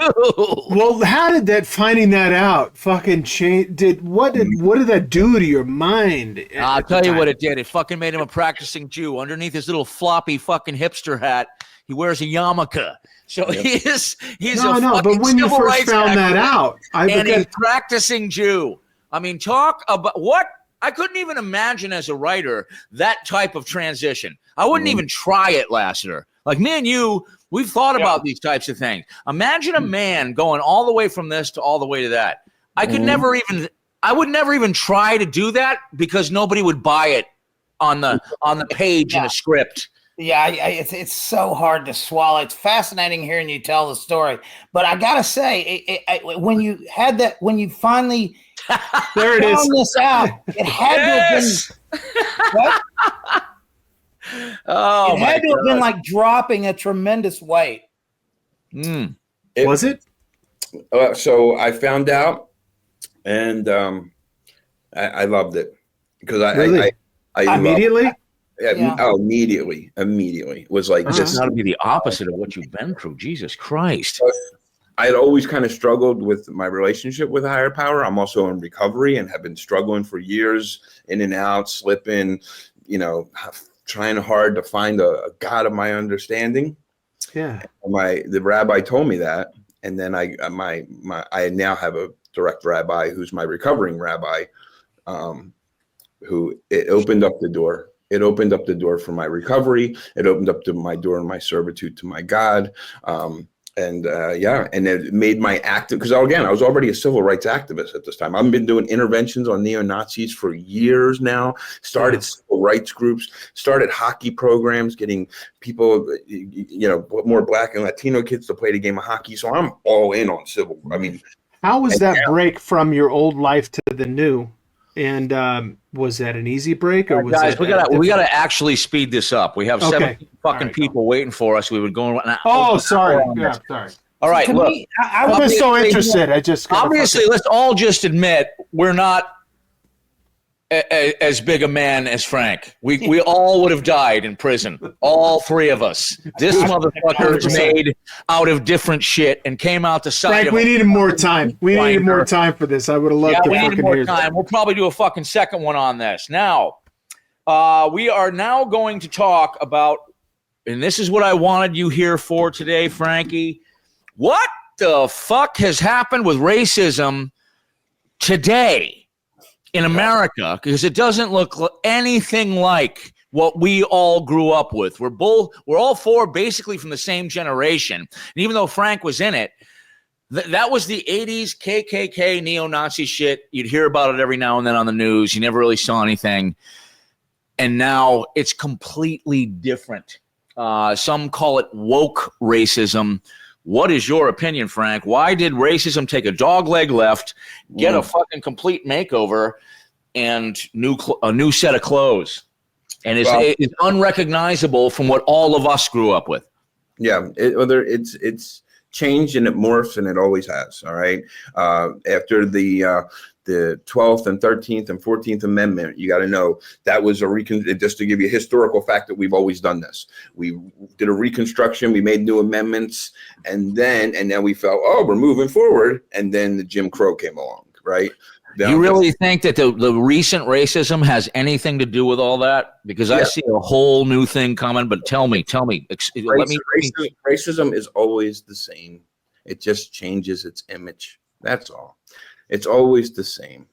Well, how did finding that out fucking change? What did that do to your mind? I'll tell you what it did. It fucking made him a practicing Jew. Underneath his little floppy fucking hipster hat, he wears a yarmulke. So he's but when you first found that out, he's practicing Jew. I mean, talk about what. I couldn't even imagine as a writer that type of transition. I wouldn't even try it, Lassiter. Like me and you, we've thought about these types of things. Imagine a man going all the way from this to all the way to that. I would never even try to do that because nobody would buy it on the page in a script. Yeah, it's so hard to swallow. It's fascinating hearing you tell the story, but I gotta say, when you finally there it is. This out, it had to have been. What? Oh, it had to have been like dropping a tremendous weight. Was it? So I found out, and I loved it because I immediately. Immediately. It was like just got to be the opposite of what you've been through. Jesus Christ. I had always kind of struggled with my relationship with a higher power. I'm also in recovery and have been struggling for years, in and out, slipping, trying hard to find a God of my understanding. Yeah. The rabbi told me that. and then I now have a direct rabbi who's my recovering rabbi, who it opened up the door. It opened up the door for my recovery. It opened up to my door and my servitude to my God. And it made my active, because again, I was already a civil rights activist at this time. I've been doing interventions on neo-Nazis for years now, started civil rights groups, started hockey programs, getting people, more Black and Latino kids to play the game of hockey. So I'm all in on civil. I mean, how was that break from your old life to the new? And was that an easy break, or was guys? We gotta actually speed this up. We have 7 fucking people waiting for us. We would go. Sorry. Yeah, sorry. All right, look. I'm just so interested. Obviously, let's all just admit we're not as big a man as Frank. We all would have died in prison. All 3 of us. This motherfucker is made out of different shit and came out the side. Frank, we needed more time. We needed more time for this. I would have loved to fucking hear that. We'll probably do a fucking second one on this. Now, we are now going to talk about, and this is what I wanted you here for today, Frankie. What the fuck has happened with racism today in America? Because it doesn't look anything like what we all grew up with. We're all 4 basically from the same generation. And even though Frank was in it, that was the 80s KKK neo-Nazi shit. You'd hear about it every now and then on the news. You never really saw anything. And now it's completely different. Some call it woke racism. What is your opinion, Frank? Why did racism take a dogleg left, get a fucking complete makeover, and a new set of clothes, and it's unrecognizable from what all of us grew up with? Yeah, it's changed and it morphs, and it always has. All right, after the 12th and 13th and 14th Amendment, you got to know that was just to give you a historical fact that we've always done this. We did a reconstruction, we made new amendments, and then we felt, we're moving forward, and then the Jim Crow came along, right? You really think that the recent racism has anything to do with all that? Because I see a whole new thing coming, but tell me. Racism is always the same. It just changes its image. That's all. It's always the same.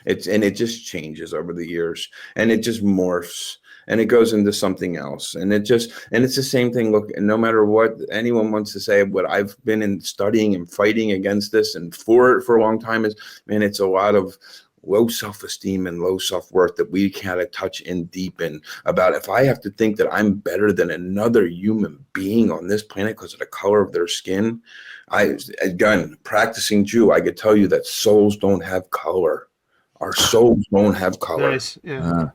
It just changes over the years, and it just morphs, and it goes into something else, and it's the same thing. Look, no matter what anyone wants to say, what I've been studying and fighting against this, and for a long time is, man, it's a lot of low self-esteem and low self-worth that we kind of touch in deep in about. If I have to think that I'm better than another human being on this planet because of the color of their skin, again, practicing Jew, I could tell you that souls don't have color. Our souls don't have color. Nice. Yeah.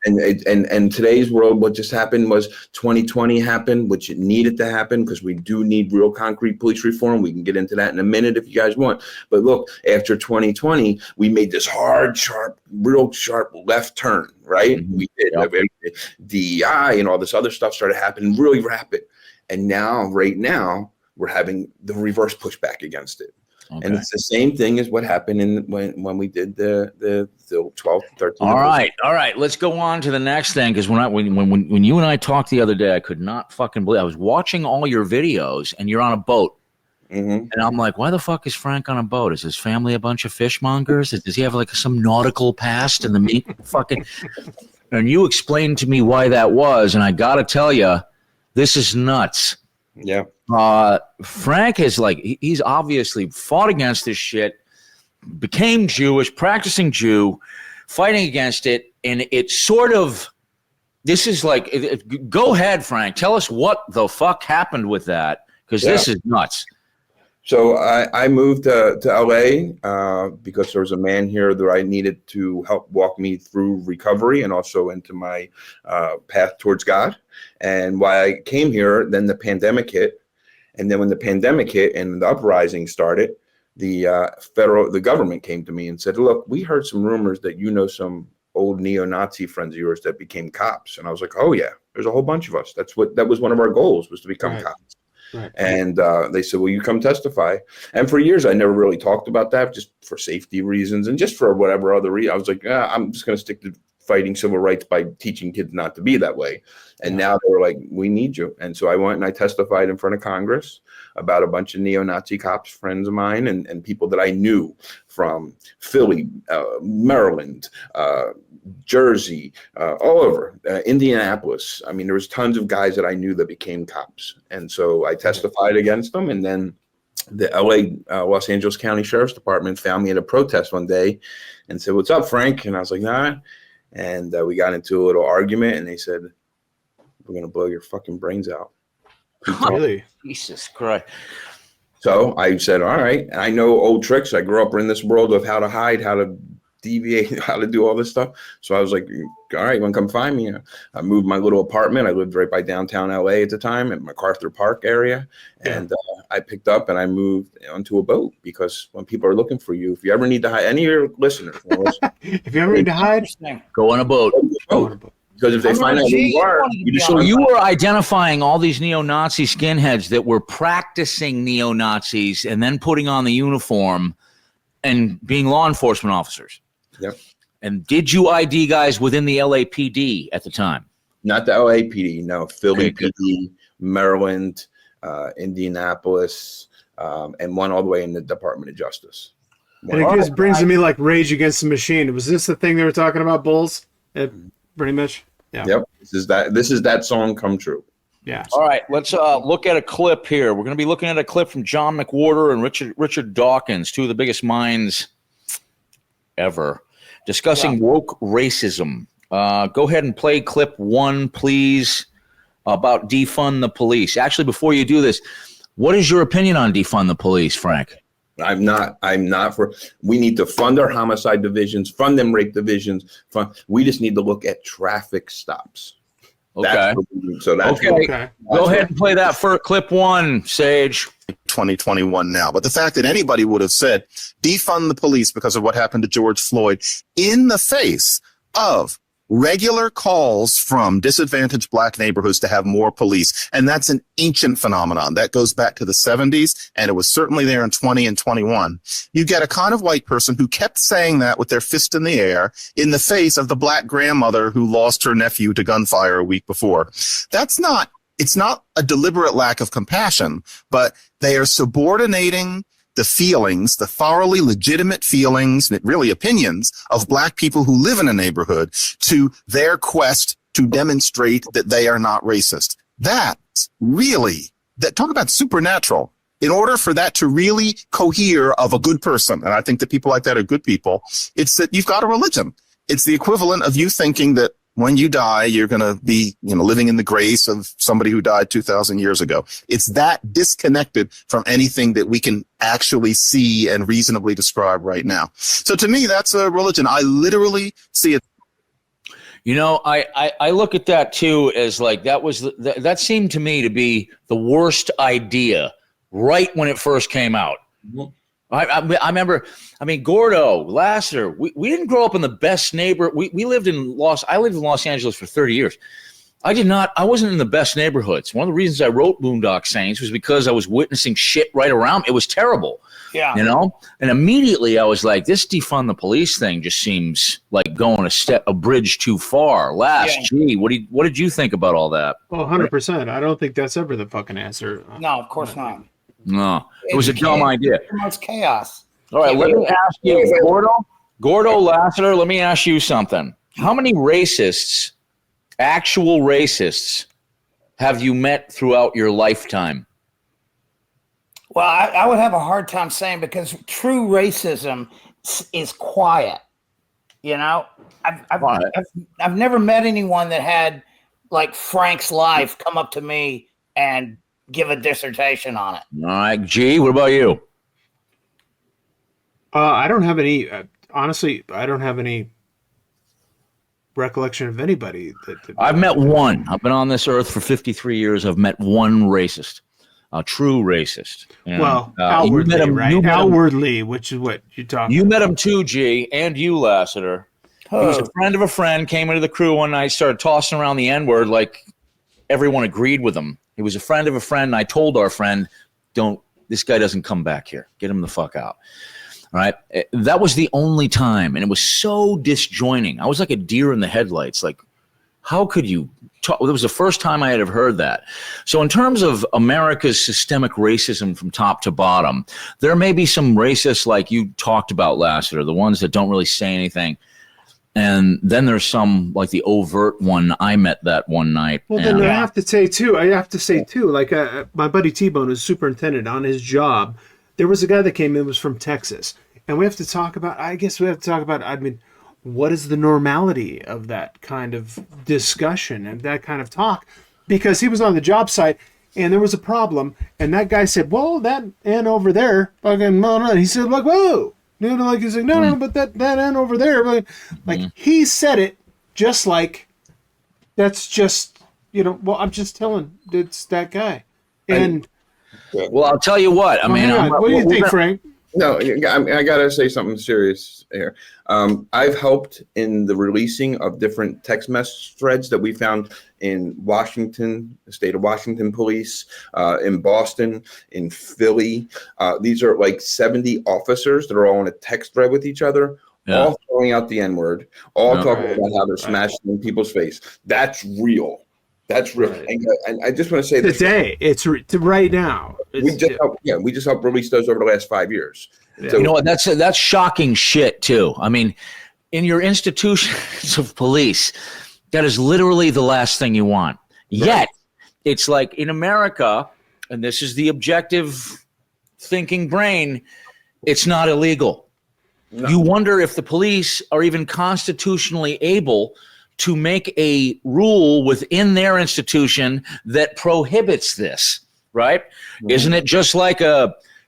And today's world, what just happened was 2020 happened, which it needed to happen because we do need real concrete police reform. We can get into that in a minute if you guys want. But look, after 2020, we made this real sharp left turn, right? Mm-hmm. We did. DEI and all this other stuff started happening really rapid. And right now, we're having the reverse pushback against it. Okay. And it's the same thing as what happened when we did the 12th, 13th. All right. Let's go on to the next thing, because when you and I talked the other day, I could not fucking believe. I was watching all your videos, and you're on a boat. Mm-hmm. And I'm like, why the fuck is Frank on a boat? Is his family a bunch of fishmongers? Does he have like some nautical past in the meat fucking? And you explained to me why that was, and I got to tell you, this is nuts. Yeah. Frank is he's obviously fought against this shit, became Jewish, practicing Jew, fighting against it. And it's sort of, this is go ahead, Frank, tell us what the fuck happened with that. Because this is nuts. So I moved to LA because there was a man here that I needed to help walk me through recovery and also into my path towards God. And while I came here, then the pandemic hit. And then when the pandemic hit and the uprising started, the government came to me and said, look, we heard some rumors that you know some old neo-Nazi friends of yours that became cops. And I was like, oh yeah, there's a whole bunch of us. That was one of our goals, was to become cops. Right. And they said, well, you come testify. And for years, I never really talked about that, just for safety reasons and just for whatever other reason. I was like, I'm just going to stick to fighting civil rights by teaching kids not to be that way. And now they were like, we need you. And so I went and I testified in front of Congress about a bunch of neo-Nazi cops, friends of mine, and people that I knew from Philly, Maryland, Jersey, all over, Indianapolis. I mean, there was tons of guys that I knew that became cops. And so I testified against them. And then the Los Angeles County Sheriff's Department found me at a protest one day and said, "What's up, Frank?" And I was like, "Nah." And we got into a little argument, and they said, "We're going to blow your fucking brains out." Really? Jesus Christ. So I said, all right. And I know old tricks. I grew up in this world of how to hide, how to deviate, how to do all this stuff. So I was like, all right, you want to come find me? I moved my little apartment. I lived right by downtown LA at the time at MacArthur Park area. And I picked up and I moved onto a boat, because when people are looking for you, if you ever need to hide, any of your listeners, if you ever need to hide, go on a boat. Because if they find out who you are, so you were identifying all these neo-Nazi skinheads that were practicing neo-Nazis and then putting on the uniform and being law enforcement officers. Yep. And did you ID guys within the LAPD at the time? Not the LAPD, no. Philly PD, Maryland, Indianapolis, and one all the way in the Department of Justice. And it just brings to me like Rage Against the Machine. Was this the thing they were talking about, Bulls? Pretty much. Yeah. Yep. This is that song come true. Yeah. All right. Let's look at a clip here. We're going to be looking at a clip from John McWhorter and Richard Dawkins, two of the biggest minds ever, discussing woke racism. Go ahead and play clip 1, please, about defund the police. Actually, before you do this, what is your opinion on defund the police, Frank? I'm not for. We need to fund our homicide divisions, fund them rape divisions. We just need to look at traffic stops. Okay. That's okay. Go ahead and play that for clip 1, Sage. 2021 now. But the fact that anybody would have said defund the police because of what happened to George Floyd in the face of regular calls from disadvantaged black neighborhoods to have more police. And that's an ancient phenomenon that goes back to the 70s. And it was certainly there in 20 and 21. You get a kind of white person who kept saying that with their fist in the air in the face of the black grandmother who lost her nephew to gunfire a week before. It's not a deliberate lack of compassion, but they are subordinating the feelings, the thoroughly legitimate feelings, really opinions of black people who live in a neighborhood to their quest to demonstrate that they are not racist. That's really, talk about supernatural. In order for that to really cohere of a good person, and I think that people like that are good people, it's that you've got a religion. It's the equivalent of you thinking that when you die, you're going to be, living in the grace of somebody who died 2,000 years ago. It's that disconnected from anything that we can actually see and reasonably describe right now. So to me, that's a religion. I literally see it. I look at that too as like that seemed to me to be the worst idea right when it first came out. I remember, Gordo, Lasseter, we didn't grow up in the best neighbor. I lived in Los Angeles for 30 years. I wasn't in the best neighborhoods. One of the reasons I wrote Boondock Saints was because I was witnessing shit right around. It was terrible. Yeah. And immediately I was like, this defund the police thing just seems like going a bridge too far. Gee, what did you think about all that? Oh, 100%. I don't think that's ever the fucking answer. No, of course not. No, it was a dumb idea. It promotes chaos. All right, let me ask you, Gordo Lasseter, let me ask you something. How many actual racists, have you met throughout your lifetime? Well, I would have a hard time saying, because true racism is quiet. I've never met anyone that had like Frank's life come up to me and give a dissertation on it. All right, G, what about you? I don't have any. Honestly, I don't have any recollection of anybody that I've met one. I've been on this earth for 53 years. I've met one racist, a true racist. Well, outwardly, right? Outwardly, which is what you're talking. You met him too, G, and you, Lasseter. He was a friend of a friend. Came into the crew one night, started tossing around the N-word like everyone agreed with him. He was a friend of a friend, and I told our friend, this guy doesn't come back here. Get him the fuck out. right? That was the only time, and it was so disjoining. I was like a deer in the headlights. Like, how could you talk? It was the first time I had ever heard that. So in terms of America's systemic racism from top to bottom, there may be some racists like you talked about, Lassiter, the ones that don't really say anything. And then there's some like the overt one. I met that one night. Well, then I have to say too, like my buddy T-Bone is superintendent on his job. There was a guy that came in, was from Texas. And we have to talk about, I mean, what is the normality of that kind of discussion and that kind of talk? Because he was on the job site and there was a problem. And that guy said, well, that end over there, fucking, no. He said, like, whoa. You know, like he's like, no, but that end over there, like he said it just like that's just, you know. Well, I'm just telling it's that guy. And well, I'll tell you what. I mean, what do you think, Frank? No, I gotta say something serious here. I've helped in the releasing of different text message threads that we found in Washington, the state of Washington police, in Boston, in Philly. These are like 70 officers that are all in a text thread with each other, all throwing out the N-word, all talking about how they're smashing in people's face. That's real. That's real. Right. And I just want to say today, it's right now. We just helped release those over the last 5 years. Yeah. So, you know what? That's shocking shit too. I mean, in your institutions of police, that is literally the last thing you want. Right. Yet, it's like in America, and this is the objective thinking brain, it's not illegal. No. You wonder if the police are even constitutionally able to make a rule within their institution that prohibits this, right? Mm-hmm. Isn't it just like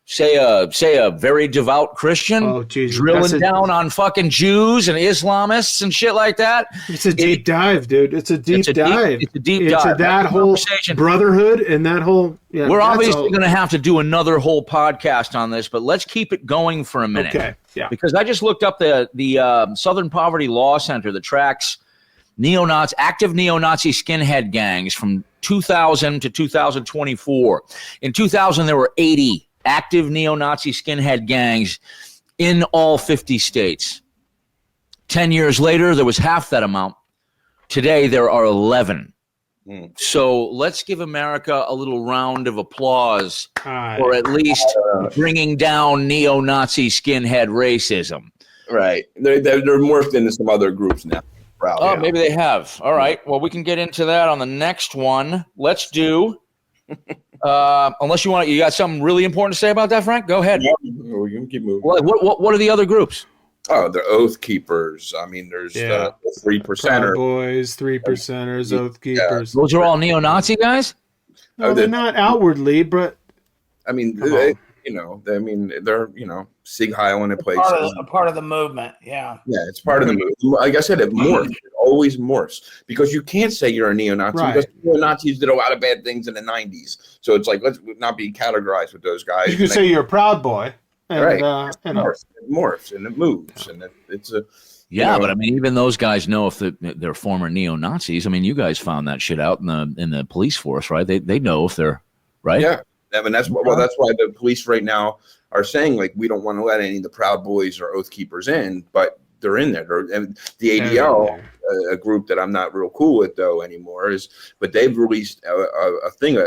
say a very devout Christian drilling down on fucking Jews and Islamists and shit like that? It's a deep dive, dude. It's a deep dive. It's a deep dive. That whole brotherhood and that whole. Yeah, we're obviously going to have to do another whole podcast on this, but let's keep it going for a minute. Okay. Yeah. Because I just looked up the Southern Poverty Law Center that tracks active neo-Nazi skinhead gangs from 2000 to 2024. In 2000, there were 80 active neo-Nazi skinhead gangs in all 50 states. 10 years later, there was half that amount. Today, there are 11. So let's give America a little round of applause for at least bringing down neo-Nazi skinhead racism. Right. They're morphed into some other groups now. Maybe they have. All right. Well, we can get into that on the next one. Let's do. Unless you got something really important to say about that, Frank? Go ahead. Yeah, we can keep moving. What are the other groups? Oh, the Oath Keepers. I mean, there's the 3%er. Boys, 3%ers, Oath Keepers. Those are all neo-Nazi guys? No, they're not outwardly, but I mean, they're Sieg Heil in a place. A part of the movement, yeah. Yeah, it's part of the movement. Like I said, it morphs. It always morphs because you can't say you're a neo-Nazi because neo-Nazis did a lot of bad things in the 90s. So it's like, let's not be categorized with those guys. You can say you're a Proud Boy. And, right. It morphs and it moves. And it's a... Yeah, but I mean, even those guys know if they're former neo-Nazis. I mean, you guys found that shit out in the police force, right? They know if they're, right? Yeah. I mean, that's why the police right now are saying, like, we don't want to let any of the Proud Boys or Oath Keepers in, but they're in there. And the ADL, a group that I'm not real cool with, though, anymore, but they've released a thing,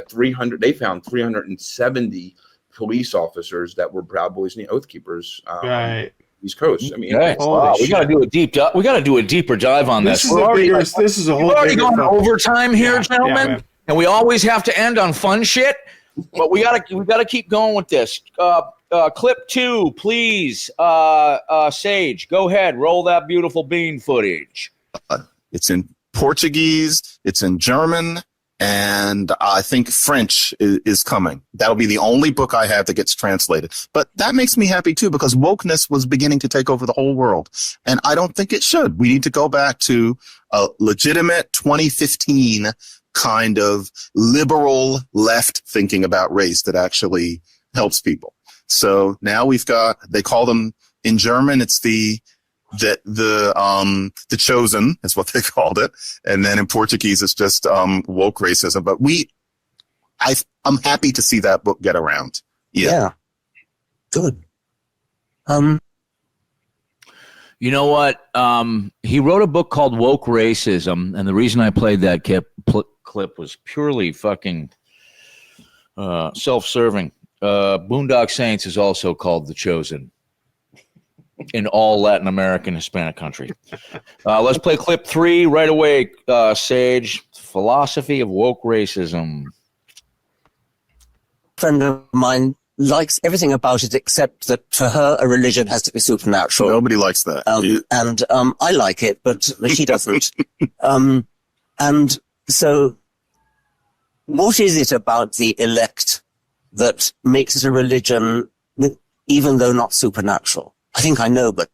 they found 370 police officers that were Proud Boys and Oath Keepers. Right. East Coast. I mean, we got to do a deeper dive on this. This is a whole. We've already gone overtime here, gentlemen, and we always have to end on fun shit. But we gotta keep going with this. Clip 2, please. Sage, go ahead. Roll that beautiful bean footage. It's in Portuguese. It's in German. And I think French is coming. That'll be the only book I have that gets translated. But that makes me happy, too, because wokeness was beginning to take over the whole world. And I don't think it should. We need to go back to a legitimate 2015 kind of liberal left thinking about race that actually helps people. So now they call them in German, it's the chosen is what they called it. And then in Portuguese, it's just woke racism. But I'm happy to see that book get around. Yeah. Good. You know what? He wrote a book called Woke Racism, and the reason I played that clip was purely fucking self-serving. Boondock Saints is also called The Chosen in all Latin American Hispanic countries. Let's play clip 3 right away, Sage. Philosophy of Woke Racism. A friend of mine likes everything about it except that for her a religion has to be supernatural. Nobody likes that. And I like it, but she doesn't. And so what is it about the elect that makes it a religion, even though not supernatural? I think I know, but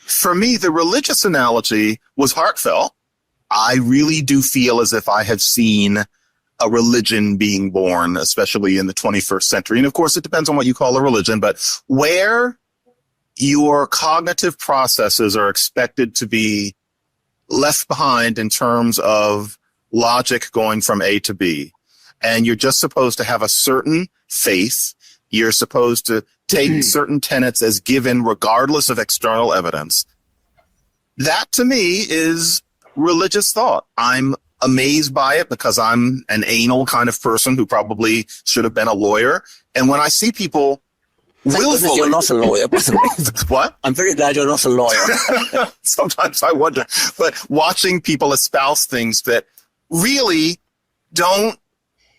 for me, the religious analogy was heartfelt. I really do feel as if I have seen a religion being born, especially in the 21st century. And of course, it depends on what you call a religion, but where your cognitive processes are expected to be left behind in terms of logic going from A to B. And you're just supposed to have a certain faith. You're supposed to take certain tenets as given regardless of external evidence. That to me is religious thought. I'm amazed by it because I'm an anal kind of person who probably should have been a lawyer. And when I see people willfully... You're not a lawyer, by the way. What? I'm very glad you're not a lawyer. Sometimes I wonder. But watching people espouse things that really don't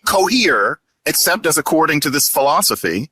cohere except as according to this philosophy,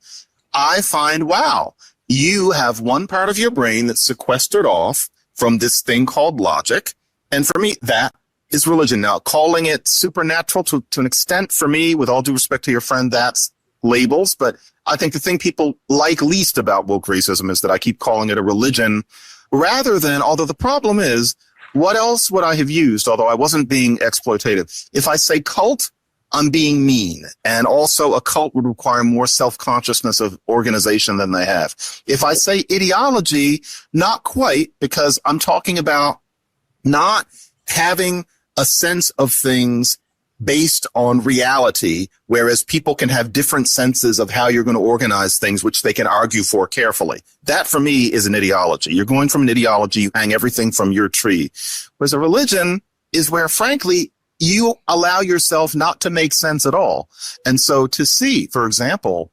I find, wow, you have one part of your brain that's sequestered off from this thing called logic. And for me, that is religion. Now, calling it supernatural to an extent, for me, with all due respect to your friend, that's labels. But I think the thing people like least about woke racism is that I keep calling it a religion rather than, although the problem is, what else would I have used, although I wasn't being exploitative? If I say cult, I'm being mean. And also a cult would require more self-consciousness of organization than they have. If I say ideology, not quite, because I'm talking about not having a sense of things based on reality, whereas people can have different senses of how you're going to organize things, which they can argue for carefully. That, for me, is an ideology. You're going from an ideology, you hang everything from your tree. Whereas a religion is where, frankly, you allow yourself not to make sense at all. And so to see, for example,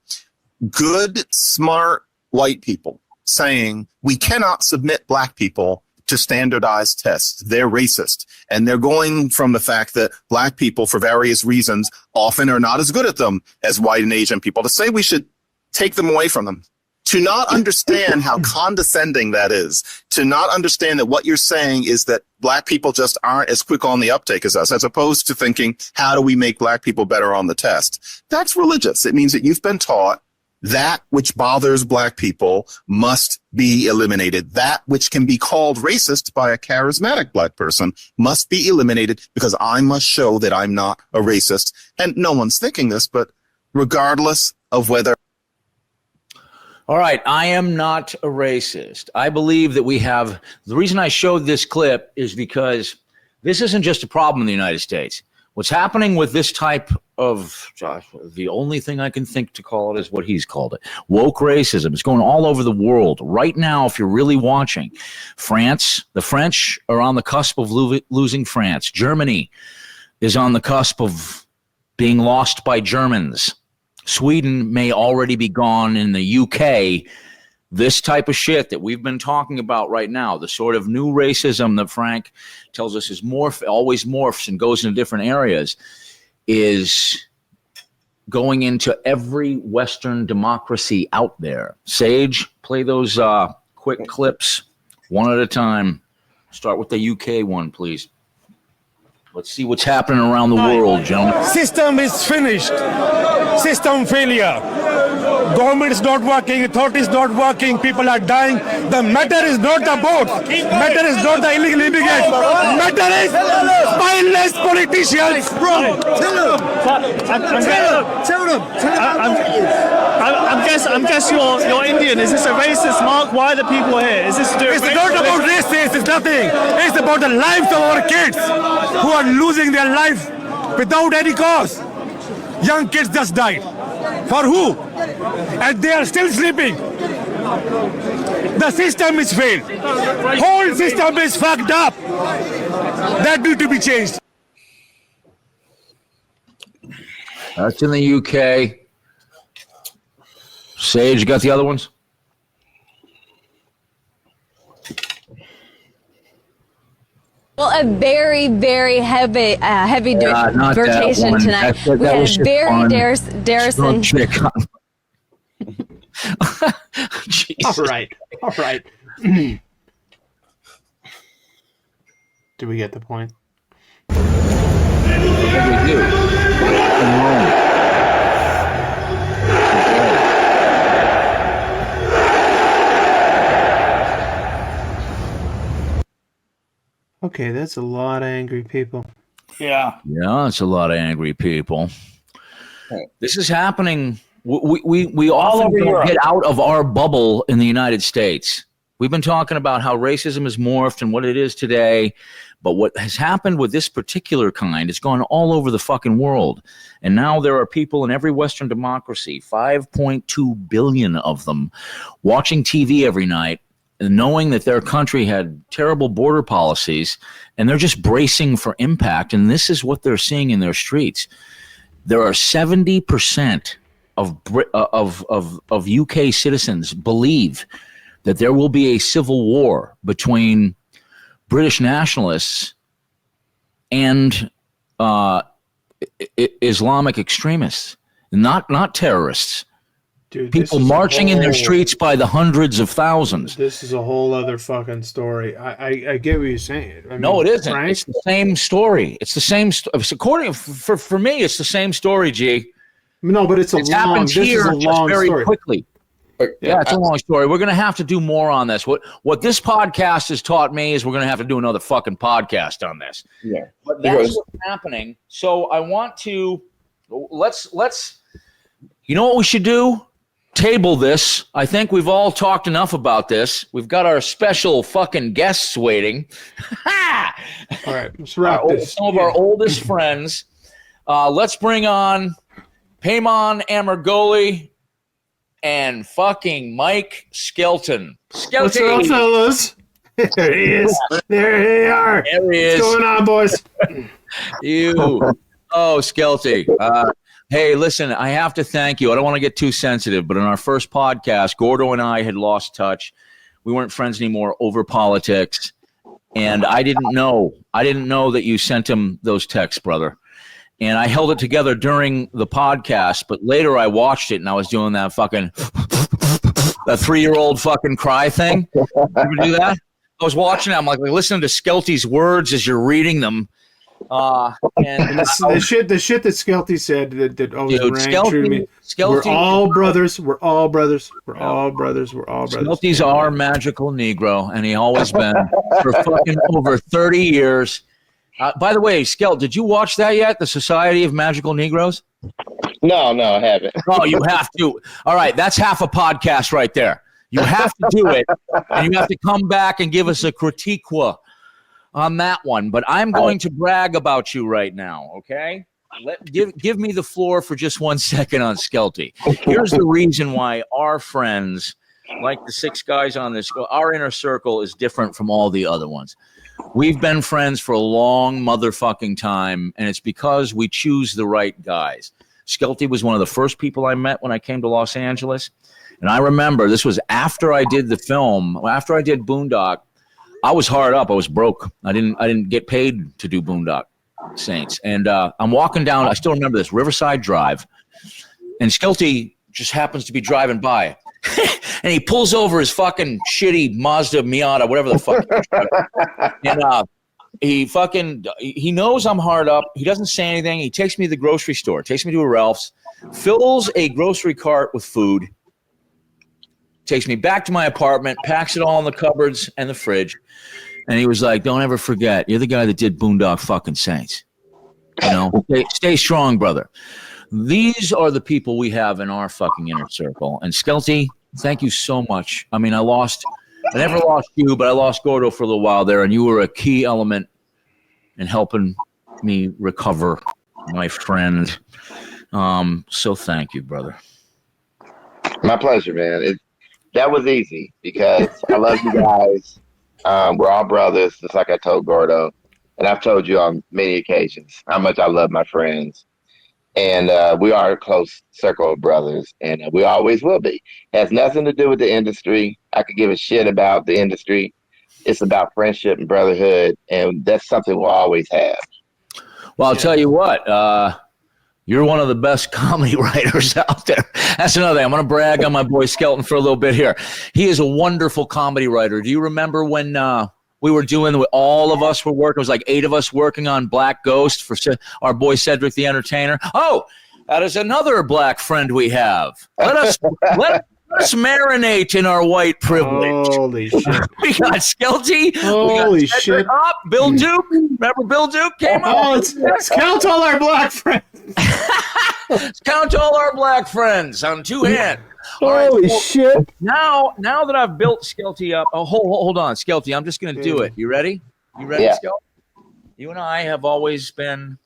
good, smart white people saying, we cannot submit black people to standardized tests. They're racist. And they're going from the fact that black people, for various reasons, often are not as good at them as white and Asian people, to say we should take them away from them. To not understand how condescending that is, to not understand that what you're saying is that black people just aren't as quick on the uptake as us, as opposed to thinking, how do we make black people better on the test? That's religious. It means that you've been taught that which bothers black people must be eliminated. That which can be called racist by a charismatic black person must be eliminated because I must show that I'm not a racist. And no one's thinking this, but regardless of whether... All right, I am not a racist. I believe that we have... The reason I showed this clip is because this isn't just a problem in the United States. What's happening with this type of, the only thing I can think to call it is what he's called it, woke racism. It's going all over the world. Right now, if you're really watching, France, the French are on the cusp of losing France. Germany is on the cusp of being lost by Germans. Sweden may already be gone. In the UK, this type of shit that we've been talking about right now, the sort of new racism that Frank tells us is always morphs and goes into different areas, is going into every Western democracy out there. Sage, play those quick clips one at a time. Start with the UK one, please. Let's see what's happening around the world, gentlemen. System is finished. System failure. Government is not working. Authority is not working. People are dying. The matter is not the boat. Matter is not the illegal immigrants. Matter is spineless politicians. I'm guess you're Indian. Is this a racist mark? Why are the people here? Is this It's not about races. It's nothing. It's about the lives of our kids who are losing their life without any cause. Young kids just died. For who? And they are still sleeping. The system is failed. Whole system is fucked up. That need to be changed. That's in the UK. Sage, you got the other ones? Well, a very, very heavy rotation tonight. We had a very Darrison. All right. Do we get the point? What do we do? Okay, that's a lot of angry people. Yeah. Yeah, it's a lot of angry people. This is happening. We often don't get out of our bubble in the United States. We've been talking about how racism has morphed and what it is today. But what has happened with this particular kind, it's gone all over the fucking world. And now there are people in every Western democracy, 5.2 billion of them, watching TV every night, knowing that their country had terrible border policies, and they're just bracing for impact. And this is what they're seeing in their streets. There are 70% of UK citizens believe that there will be a civil war between British nationalists and Islamic extremists, not terrorists. Dude, people marching in their streets by the hundreds of thousands. This is a whole other fucking story. I get what you're saying. No, it isn't. Frank? It's the same story. It's the same. According for me, it's the same story. G. No, but it's a long. This is a long very story. Quickly. Yeah, it's a long story. We're going to have to do more on this. What this podcast has taught me is we're going to have to do another fucking podcast on this. Yeah, but that's what's happening. So I want to let's. You know what we should do? Table this. I think we've all talked enough about this. We've got our special fucking guests waiting. All right, let's wrap this. Some of our oldest friends. Let's bring on Payman Amargoli and fucking Mike Skelton. What's up, fellas? There he is. There they are. There he is. What's going on, boys? Skelty. Hey, listen, I have to thank you. I don't want to get too sensitive, but in our first podcast, Gordo and I had lost touch. We weren't friends anymore over politics. And I didn't know that you sent him those texts, brother. And I held it together during the podcast, but later I watched it and I was doing that fucking that 3-year-old fucking cry thing. You ever do that? I was watching it. I'm like listening to Skelty's words as you're reading them. And the shit that Skelty said that always rang true to me. We're all brothers. We're all brothers. We're all brothers. We're all brothers. Skelty's our magical Negro, and he always been for fucking over 30 years. By the way, Skelt, did you watch that yet? The Society of Magical Negroes? No, I haven't. Oh, you have to. All right, that's half a podcast right there. You have to do it, and you have to come back and give us a critique on that one. But I'm going to brag about you right now, okay? Give me the floor for just 1 second on Skelty. Here's the reason why our friends, like the 6 guys on this, our inner circle is different from all the other ones. We've been friends for a long motherfucking time, and it's because we choose the right guys. Skelty was one of the first people I met when I came to Los Angeles. And I remember this was after I did the film, after I did Boondock. I was hard up. I was broke. I didn't get paid to do Boondock Saints. And I'm walking down, I still remember this, Riverside Drive. And Skelty just happens to be driving by. And he pulls over his fucking shitty Mazda Miata, whatever the fuck. And he knows I'm hard up. He doesn't say anything. He takes me to the grocery store, takes me to a Ralph's, fills a grocery cart with food, takes me back to my apartment, packs it all in the cupboards and the fridge. And he was like, don't ever forget, you're the guy that did Boondock fucking Saints. You know, stay strong, brother. These are the people we have in our fucking inner circle. And Skelty, thank you so much. I mean, I never lost you, but I lost Gordo for a little while there, and you were a key element in helping me recover, my friend. So thank you, brother. My pleasure, man. that was easy because I love you guys. We're all brothers, just like I told Gordo. And I've told you on many occasions how much I love my friends. And we are a close circle of brothers, and we always will be. It has nothing to do with the industry. I could give a shit about the industry. It's about friendship and brotherhood, and that's something we'll always have. Well, I'll tell you what. You're one of the best comedy writers out there. That's another thing. I'm going to brag on my boy Skelton for a little bit here. He is a wonderful comedy writer. Do you remember when we were doing, all of us were working, it was like 8 of us working on Black Ghost for our boy Cedric the Entertainer? Oh, that is another black friend we have. Let us marinate in our white privilege. Holy shit. We got Skelty. Holy we got Cedric shit. Up, Bill Duke. Remember Bill Duke came up? Oh, let's count all our black friends. Let's count all our black friends on 2 hands. Holy shit. Now that I've built Skelty up, hold on, Skelty, I'm just going to do it. You ready? You ready, Yeah. Skelty? You and I have always been,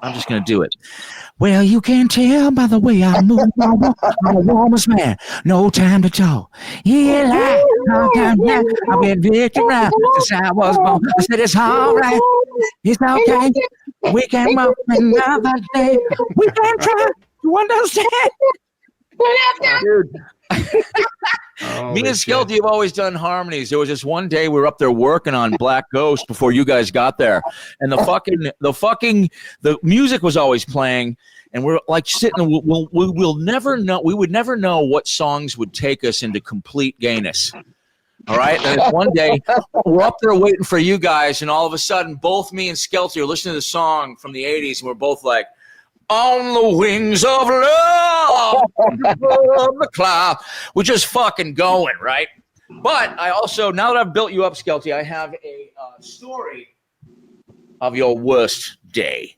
I'm just going to do it. Well, you can tell by the way I move. I'm the warmest man. No time to talk. Yeah, I've been victimized since I was born. I said it's all right. It's okay. We can up another day. We can try to understand. Dude. Me and Skelty have always done harmonies. There was this one day we were up there working on Black Ghost before you guys got there, and the music was always playing, and we're like sitting. We'll never know. We would never know what songs would take us into complete gayness. All right. And one day we're up there waiting for you guys, and all of a sudden, both me and Skelty are listening to the song from the '80s, and we're both like, "On the wings of love, above the cloud." We're just fucking going, right? But I also, now that I've built you up, Skelty, I have a story of your worst day.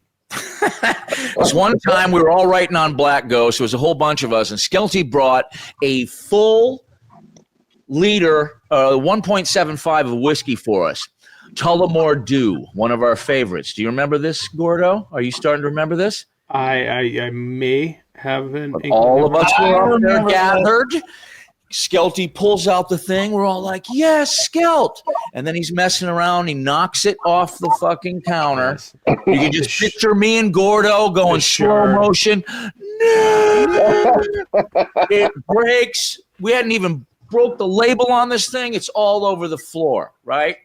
This one time we were all writing on Black Ghost. There was a whole bunch of us, and Skelty brought a full liter, 1.75 of whiskey for us. Tullamore Dew, one of our favorites. Do you remember this, Gordo? Are you starting to remember this? I may have an. All of us were up there gathered. Skelty pulls out the thing. We're all like, "Yes, Skelt!" And then he's messing around. He knocks it off the fucking counter. You can just picture me and Gordo going slow motion. No! It breaks. We hadn't even broke the label on this thing. It's all over the floor, right?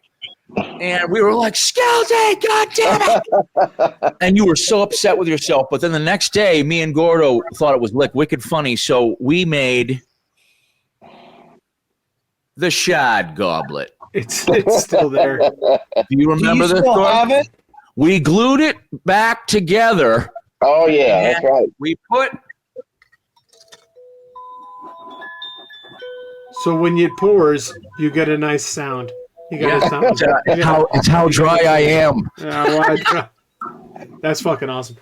And we were like, "Skelty, God damn it!" And you were so upset with yourself. But then the next day, me and Gordo thought it was wicked funny. So we made the Shad Goblet. It's still there. Do you remember this? Still have it? We glued it back together. Oh, yeah, that's right. We put. So when it pours, you get a nice sound. You got It's how dry I am. That's fucking awesome.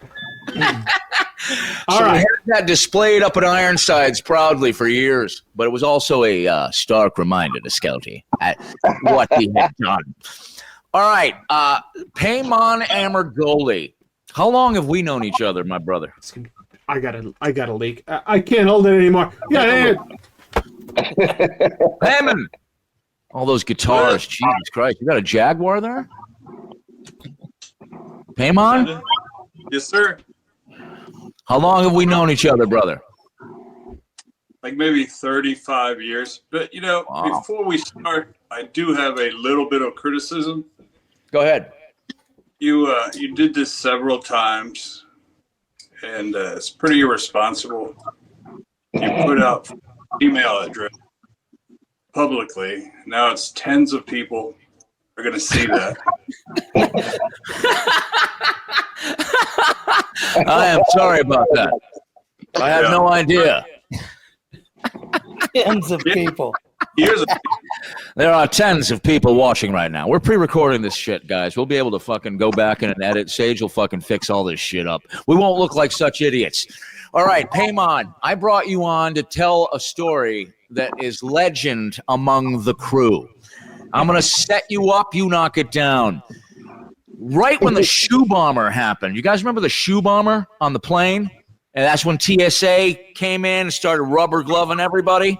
All right. We had that displayed up at Ironsides proudly for years, but it was also a stark reminder to Skelty at what he had done. All right. Paymon Amergoli. How long have we known each other, my brother? I got a leak. I can't hold it anymore. Yeah. Paymon. All those guitars. Jesus Christ. You got a Jaguar there? Paymon? Yes, sir. How long have we known each other, brother? Like maybe 35 years. But, before we start, I do have a little bit of criticism. Go ahead. You did this several times, and it's pretty irresponsible. You put out email address publicly. Now it's tens of people are going to see that. I am sorry about that. I have no idea. Tens of people. There are tens of people watching right now. We're pre-recording this shit, guys. We'll be able to fucking go back in and edit. Sage will fucking fix all this shit up. We won't look like such idiots. All right, Paymon, I brought you on to tell a story that is legend among the crew. I'm going to set you up, you knock it down. Right when the shoe bomber happened. You guys remember the shoe bomber on the plane? And that's when TSA came in and started rubber gloving everybody.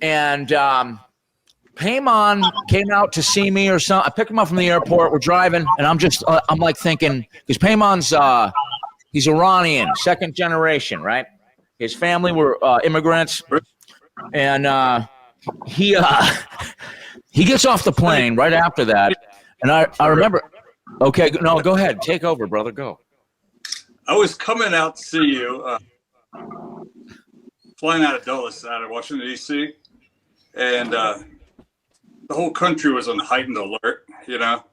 And Paymon came out to see me or something. I picked him up from the airport. We're driving, and I'm like thinking, because Paymon's he's Iranian, second generation, right? His family were immigrants, and he gets off the plane right after that, and I remember. Okay, no, go ahead, take over, brother, go. I was coming out to see you, flying out of Dulles, out of Washington D.C., and the whole country was on heightened alert, you know.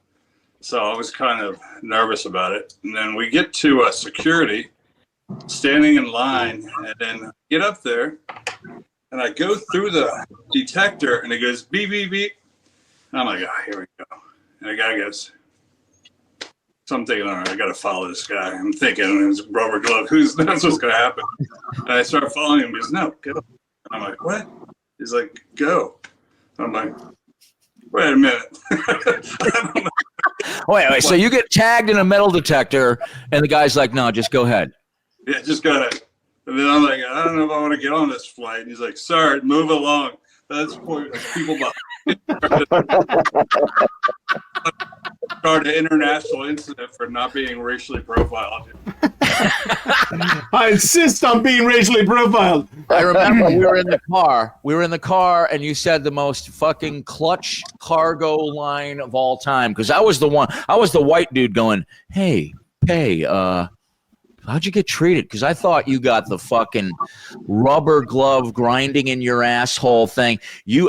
So I was kind of nervous about it. And then we get to security, standing in line, and then get up there, and I go through the detector, and it goes beep, beep, beep. And I'm like, here we go. And the guy goes, so I'm thinking, all right, I got to follow this guy. I'm thinking, it's rubber glove. Who's knows what's going to happen? And I start following him. He goes, no, go. And I'm like, what? He's like, go. I'm like, wait a minute. Wait. So you get tagged in a metal detector, and the guy's like, no, just go ahead. Yeah, just go ahead. And then I'm like, I don't know if I want to get on this flight. And he's like, sir, move along. That's people behind. Start an international incident for not being racially profiled. I insist on being racially profiled. I remember we were in the car, and you said the most fucking clutch cargo line of all time. Because I was the white dude going, hey, how'd you get treated? Because I thought you got the fucking rubber glove grinding in your asshole thing.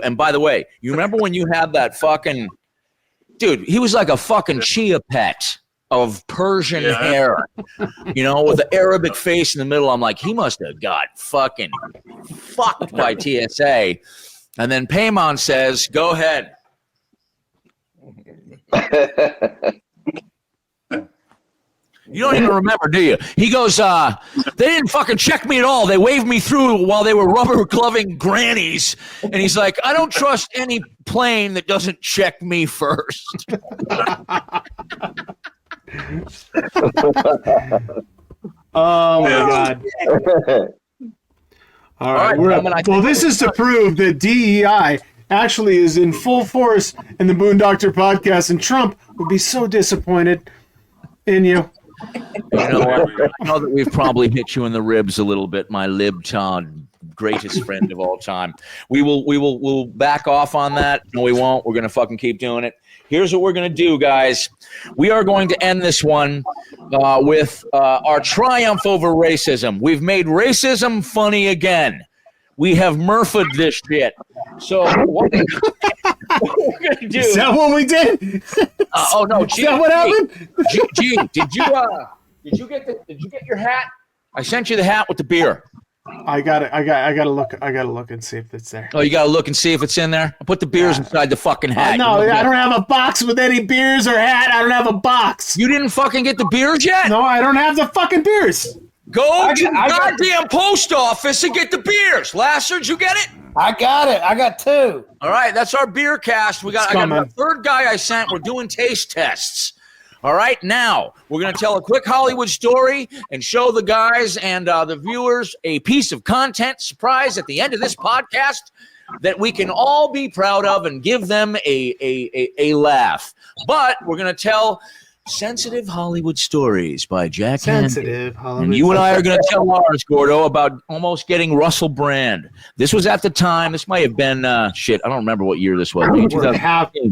And by the way, you remember when you had that fucking dude? He was like a fucking chia pet of Persian hair, you know, with the Arabic face in the middle. I'm like, he must have got fucking fucked by TSA. And then Paymon says, go ahead. You don't even remember, do you? He goes, they didn't fucking check me at all. They waved me through while they were rubber gloving grannies. And he's like, I don't trust any plane that doesn't check me first. Oh, my God. All right. Well, this is to prove that DEI actually is in full force in the Boondoctor Podcast, and Trump would be so disappointed in you. You know what? I know that we've probably hit you in the ribs a little bit, my libtard greatest friend of all time. We'll back off on that. No, we won't. We're gonna fucking keep doing it. Here's what we're gonna do, guys. We are going to end this one with our triumph over racism. We've made racism funny again. We have Murphed this shit. So what we're gonna do? Is that what we did? Oh no! Is that what happened? G, did you get your hat? I sent you the hat with the beer. I gotta look and see if it's there. Oh, you gotta look and see if it's in there. I put the beers inside the fucking hat. No, I don't have a box with any beers or hat. I don't have a box. You didn't fucking get the beers yet? No, I don't have the fucking beers. Go to the goddamn post office and get the beers. Lasser, did you get it? I got it. I got two. All right, that's our beer cast. I got the third guy I sent. We're doing taste tests. All right, now we're going to tell a quick Hollywood story and show the guys and the viewers a piece of content surprise at the end of this podcast that we can all be proud of and give them a laugh. But we're going to tell sensitive Hollywood stories by Jack Sensitive Hollywood. And you and I are going to tell ours, Gordo, about almost getting Russell Brand. This was at the time. This might have been shit. I don't remember what year this was.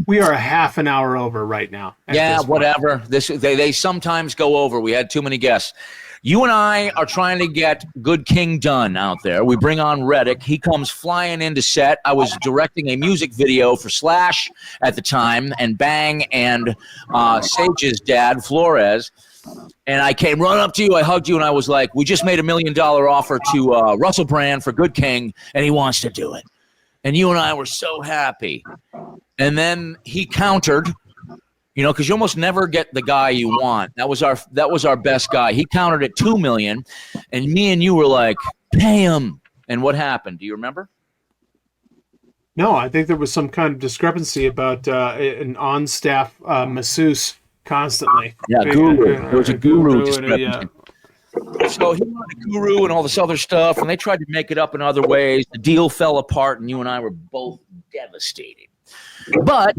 We are half an hour over right now. Yeah, whatever. They sometimes go over. We had too many guests. You and I are trying to get Good King done out there. We bring on Reddick. He comes flying into set. I was directing a music video for Slash at the time, and Bang and Sage's dad, Flores. And I came running up to you. I hugged you, and I was like, we just made $1 million offer to Russell Brand for Good King, and he wants to do it. And you and I were so happy. And then he countered. You know, because you almost never get the guy you want. That was our best guy. He countered at $2 million, and me and you were like, pay him. And what happened? Do you remember? No, I think there was some kind of discrepancy about an on-staff masseuse constantly. Yeah, guru. There was a guru discrepancy. So he wanted a guru and all this other stuff, and they tried to make it up in other ways. The deal fell apart, and you and I were both devastated. But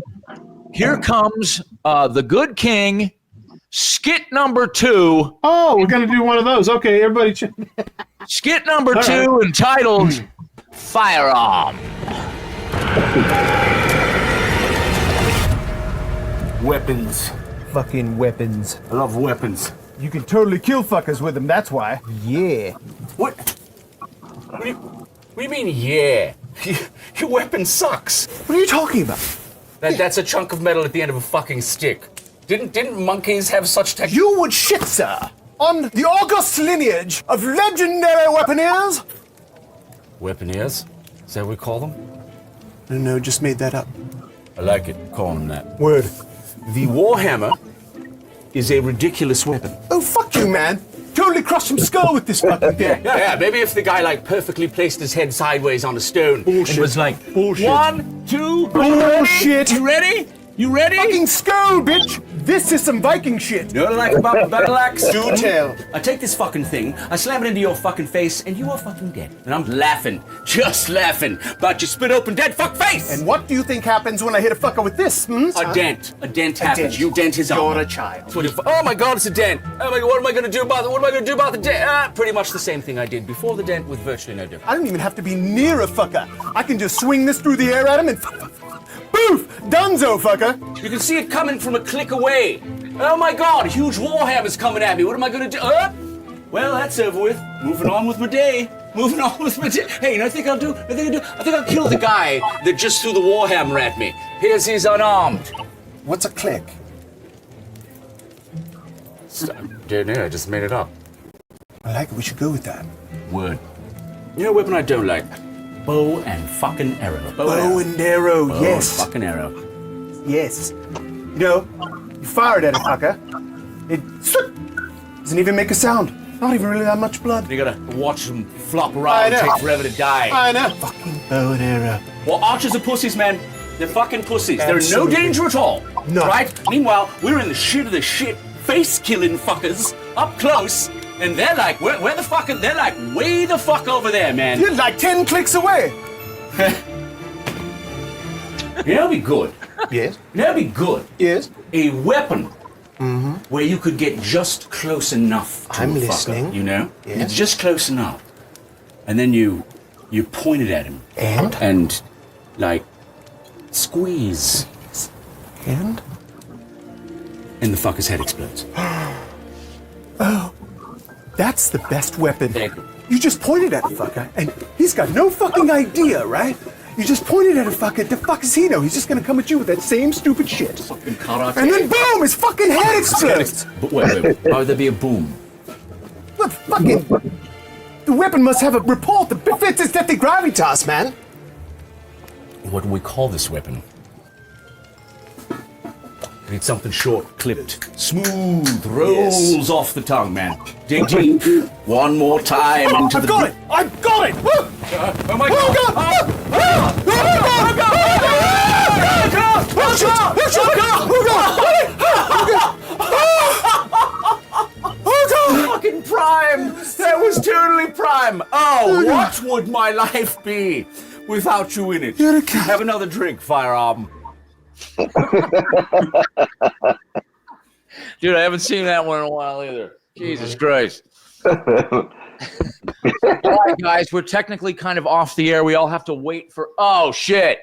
here comes the Good King, skit number 2. Oh, we're going to do one of those. Okay, everybody. Skit number 2 entitled Firearm. Weapons. Fucking weapons. I love weapons. You can totally kill fuckers with them, that's why. Yeah. What do you mean, yeah? Your weapon sucks. What are you talking about? That's a chunk of metal at the end of a fucking stick. Didn't monkeys have such tech? You would shit, sir, on the august lineage of legendary weaponeers. Weaponeers? Is that what we call them? No, just made that up. I like it. Call them that. Word. The Warhammer is a ridiculous weapon. Oh, fuck you, man. Totally crushed some skull with this fucking thing. Yeah, maybe if the guy, like, perfectly placed his head sideways on a stone and was like, Bullshit. 1, 2, Bullshit. You ready? You ready? Fucking skull, bitch. This is some Viking shit. You know what I like about the battle axe? Do tell. I take this fucking thing, I slam it into your fucking face, and you are fucking dead. And I'm laughing, just laughing, about your split open dead fuck face! And what do you think happens when I hit a fucker with this? A dent. A dent happens. dent. You dent his arm. You're a child. Oh my god, it's a dent. Oh my god, what am I gonna do about it? What am I gonna do about the dent? Pretty much the same thing I did before the dent with virtually no difference. I don't even have to be near a fucker. I can just swing this through the air at him and poof! Dunzo, fucker! You can see it coming from a click away. Oh my god, a huge warhammer's coming at me. What am I gonna do? Well, that's over with. Moving on with my day. Moving on with my day. Hey, you know what I think I'll do? I think I'll kill the guy that just threw the warhammer at me. Here's his unarmed. What's a click? Don't know, I just made it up. I like it. We should go with that. Word. You know what weapon I don't like? Bow and fucking arrow. Bow and arrow, Bow yes. And fucking arrow. Yes. You know, you fire it at a fucker, it doesn't even make a sound. Not even really that much blood. You gotta watch them flop around and take forever to die. I know. Fucking bow and arrow. Well, archers are pussies, man. They're fucking pussies. Absolutely. They're in no danger at all. No. Right? Meanwhile, we're in the shit of the shit, face-killing fuckers up close, and they're like, where the fuck are, they're like way the fuck over there, man. You're like 10 clicks away. You know, it'd be good. Yes. You know, it'd be good. Yes. A weapon where you could get just close enough to I'm a fucker, listening. you know? Yeah. It's just close enough. And then you point it at him. And like, squeeze. And the fucker's head explodes. Oh, that's the best weapon. Thank you. You just pointed at a fucker, and he's got no fucking idea, right? You just pointed at a fucker. The fuck does he know? He's just gonna come at you with that same stupid shit. Fucking karate. And then boom, his fucking head explodes. But wait. Why would there be a boom? What fucking? The weapon must have a report that befits its deadly gravitas, man. What do we call this weapon? We need something short, clipped, smooth, rolls off the tongue, man. Dig deep. One more time into the. I've got it! Woo! Oh my god! Oh god! Fucking prime! That was totally prime! Oh, what would my life be without you in it? Have another drink, firearm. Dude, I haven't seen that one in a while either. Jesus Christ. All right, guys, we're technically kind of off the air. We all have to wait for. Oh, shit.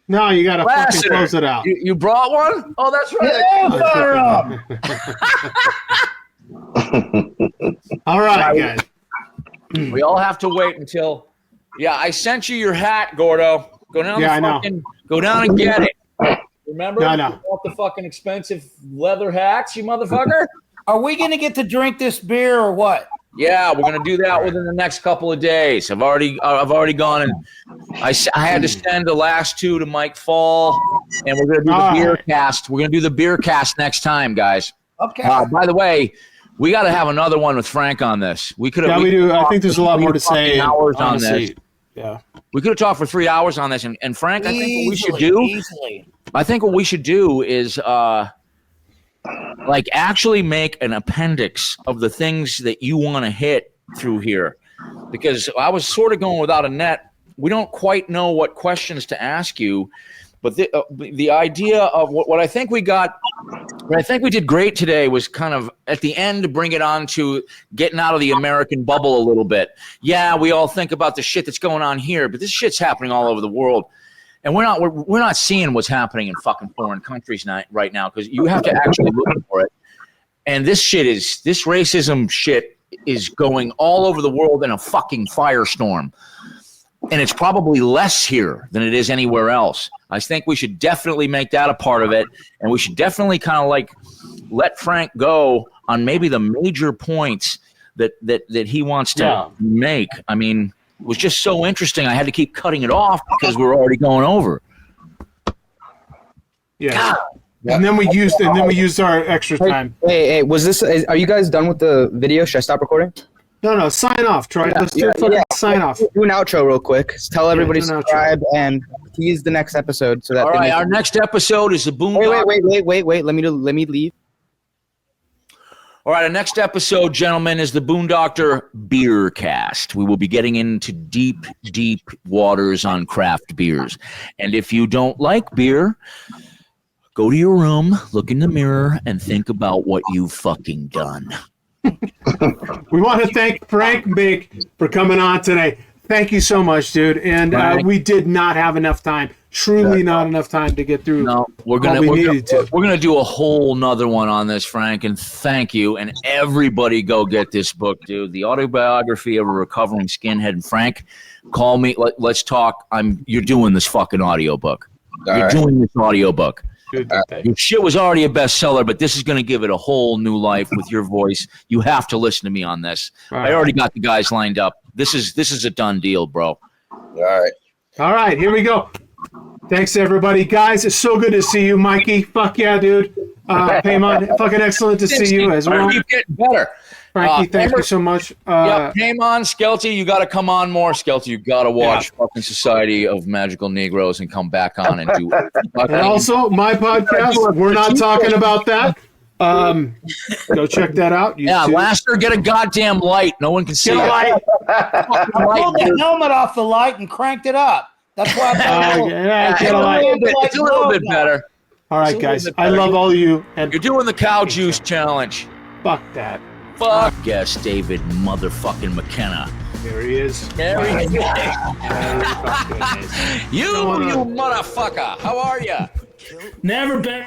No, you got to fucking Lassiter, close it out. You brought one? Oh, that's right. All right, guys. We all have to wait until. Yeah, I sent you your hat, Gordo. Go down. Yeah, I know. Go down and get it. Remember? No, no. You bought the fucking expensive leather hats, you motherfucker. Are we gonna get to drink this beer or what? Yeah, we're gonna do that within the next couple of days. I've already gone and I had to send the last two to Mike Fall, and we're gonna do the beer cast. We're gonna do the beer cast next time, guys. Okay. By the way, we got to have another one with Frank on this. We could. Yeah, we do. I think there's a lot more to say. Hours on honestly. this. Yeah. We could have talked for 3 hours on this, and Frank, I think what we should do. Easily. I think what we should do is like actually make an appendix of the things that you want to hit through here, because I was sort of going without a net. We don't quite know what questions to ask you, but the idea of what I think we got, what I think we did great today was kind of at the end to bring it on to getting out of the American bubble a little bit. Yeah, we all think about the shit that's going on here, but this shit's happening all over the world. And we're not seeing what's happening in fucking foreign countries right now, because you have to actually look for it. And this racism shit is going all over the world in a fucking firestorm. And it's probably less here than it is anywhere else. I think we should definitely make that a part of it. And we should definitely kind of like let Frank go on maybe the major points that he wants to make. I mean, it was just so interesting. I had to keep cutting it off because we were already going over. Yeah. God. And then we used our extra time. Hey, are you guys done with the video? Should I stop recording? No, sign off, Troy. Let's do sign off. Do an outro real quick. Tell everybody to subscribe and tease the next episode. So that all right, our next episode is the Boondoctor. Wait. Let me leave. All right, our next episode, gentlemen, is the Boondoctor Beer Cast. We will be getting into deep, deep waters on craft beers. And if you don't like beer, go to your room, look in the mirror, and think about what you've fucking done. We want to thank Frank Meeink for coming on today. Thank you so much, dude. And we did not have enough time. Truly not enough time to get through. No, we're gonna do a whole nother one on this, Frank. And thank you. And everybody, go get this book, dude. The Autobiography of a Recovering Skinhead. And Frank, call me. Let's talk. You're doing this fucking audiobook. You're doing this audiobook. Your shit was already a bestseller, but this is going to give it a whole new life with your voice. You have to listen to me on this. I already got the guys lined up. This is a done deal, bro. All right, here we go. Thanks, everybody. Guys, it's so good to see you, Mikey. Fuck yeah, dude. Paimon, fucking excellent to see you as well. Keep getting better. Frankie, thank you so much. Paimon, Skelty, you got to come on more. Skelty, you got to watch fucking Society of Magical Negroes and come back on and do it. And also, my podcast, we're not talking about that. Go check that out. Laster, get a goddamn light. No one can see it. I pulled the helmet off the light and cranked it up. That's why it's a little bit better. All right, guys. I love all you. And you're doing the cow juice challenge. Fuck that. Fuck yes, David motherfucking McKenna. There he is. There he is. You motherfucker. How are you? Never been.